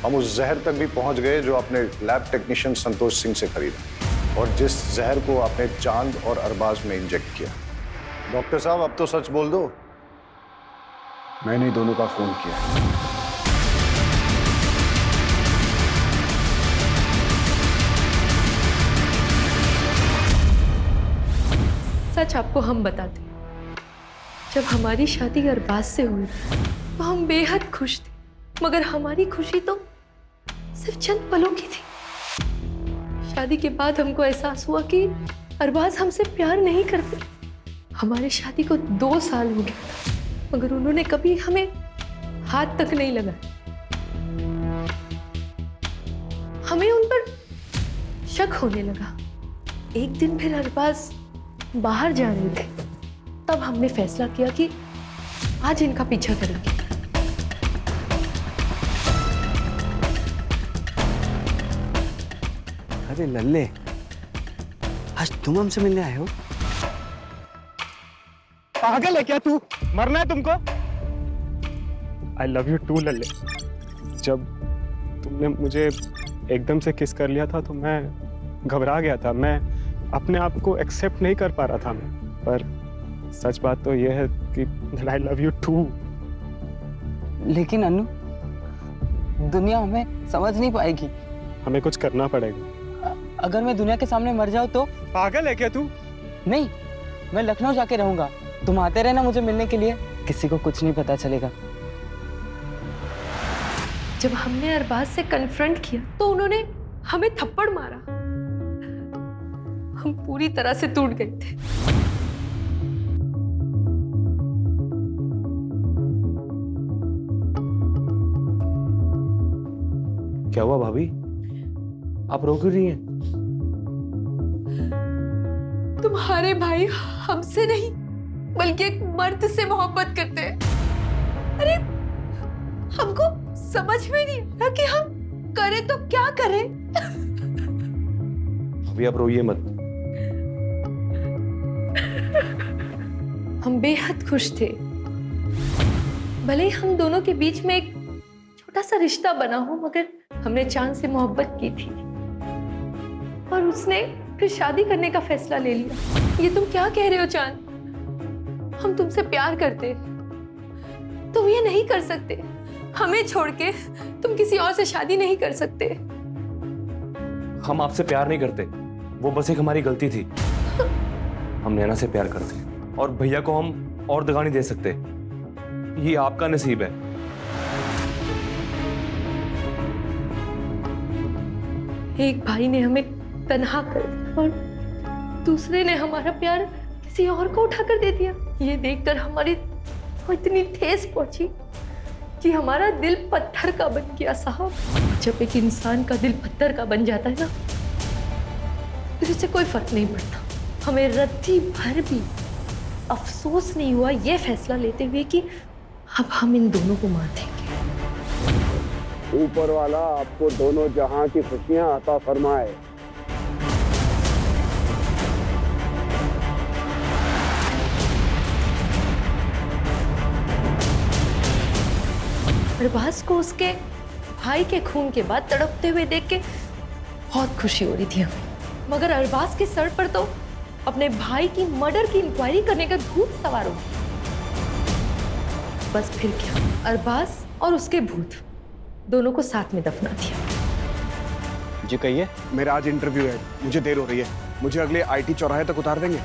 हम उस जहर तक भी पहुंच गए जो आपने लैब टेक्नीशियन संतोष सिंह से खरीदा और जिस जहर को आपने चांद और अरबाज में इंजेक्ट किया। डॉक्टर साहब अब तो सच बोल दो, मैंने दोनों का फोन किया। सच आपको हम बताते, जब हमारी शादी अरबाज से हुई तो हम बेहद खुश थे, मगर हमारी खुशी तो सिर्फ चंद पलों की थी। शादी के बाद हमको एहसास हुआ कि अरबाज हमसे प्यार नहीं करते। हमारे शादी को 2 साल हो गया था, मगर उन्होंने कभी हमें हाथ तक नहीं लगाया। हमें उन पर शक होने लगा। एक दिन फिर अरबाज बाहर जा रहे थे, तब हमने फैसला किया कि आज इनका पीछा करेंगे। अरे लल्ले, आज तुम हमसे मिलने आए हो? पागल है क्या तू? मरना है तुमको? आई लव यू टू लल्ले। जब तुमने मुझे एकदम से किस कर लिया था तो मैं घबरा गया था। मैं अपने आप को एक्सेप्ट नहीं कर पा रहा था मैं। पर सच बात तो यह है कि आई लव यू टू। लेकिन अनु, दुनिया हमें समझ नहीं पाएगी। हमें कुछ करना पड़ेगा। अगर मैं दुनिया के सामने मर जाऊं तो? पागल है क्या तू? नहीं, मैं लखनऊ जाके रहूंगा। तुम आते रहना मुझे मिलने के लिए, किसी को कुछ नहीं पता चलेगा। जब हमने अरबाज से कन्फ्रंट किया तो उन्होंने हमें थप्पड़ मारा। हम पूरी तरह से टूट गए थे। क्या हुआ भाभी? आप रो क्यों रही हैं? तुम्हारे भाई हमसे नहीं बल्कि एक मर्द से मोहब्बत करते हैं। अरे हमको समझ में नहीं आ कि हम करें तो क्या करें। अभी आप रोइए मत। हम बेहद खुश थे। भले ही हम दोनों के बीच में एक छोटा सा रिश्ता बना हो, मगर हमने चांद से मोहब्बत की थी और उसने फिर शादी करने का फैसला ले लिया। ये तुम क्या कह रहे हो चांद? हम तुमसे प्यार करते, तुम ये नहीं कर सकते। हमें छोड़ के तुम किसी और से शादी नहीं कर सकते। हम आपसे प्यार नहीं करते, वो बस एक हमारी गलती थी। हम नैना से प्यार करते और भैया को हम और दगा नहीं दे सकते। ये आपका नसीब है। एक भाई ने हमें तन्हा कर दिया और दूसरे ने हमारा प्यार किसी और को उठाकर दे दिया। ये देखकर हमारी को इतनी ठेस पहुंची कि हमारा दिल पत्थर का बन गया साहब। जब एक इंसान का दिल पत्थर का बन जाता है ना, फिर उससे कोई फर्क नहीं पड़ता। हमें रत्ती भर भी अफसोस नहीं हुआ ये फैसला लेते हुए कि अब हम इन दोनों को मार देंगे। ऊपर वाला आपको दोनों जहां की खुशियां अता फरमाए। अरबाज को उसके भाई के खून के बाद तड़पते हुए देख के बहुत खुशी हो रही थी हमें, मगर अरबाज के सर पर तो अपने भाई की मर्डर की इंक्वायरी करने का भूत सवार हो गया। बस फिर क्या, अरबाज और उसके भूत दोनों को साथ में दफना दिया। जी कहिए। मेरा आज इंटरव्यू है, मुझे देर हो रही है। मुझे अगले आईटी चौराहे तक उतार देंगे?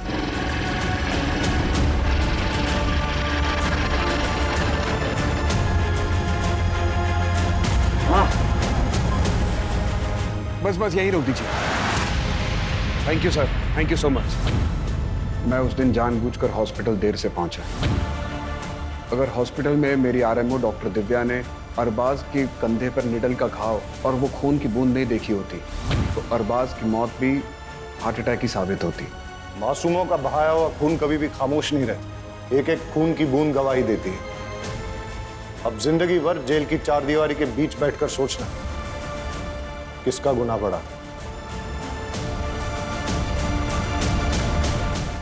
बस यही रोक दीजिए। Thank you sir, thank you so much. मैं उस दिन जानबूझकर हॉस्पिटल देर से पहुंचा। अगर हॉस्पिटल में मेरी आरएमओ डॉक्टर दिव्या ने अरबाज के कंधे पर निडल का घाव और वो खून की बूंद नहीं देखी होती तो अरबाज की मौत भी हार्ट अटैक ही साबित होती। मासूमों का बहाया हुआ खून कभी भी खामोश नहीं रहता। एक एक खून की बूंद गवाही देती है। अब जिंदगी भर जेल की चारदीवारी के बीच बैठकर सोचना किसका गुनाह बढ़ा।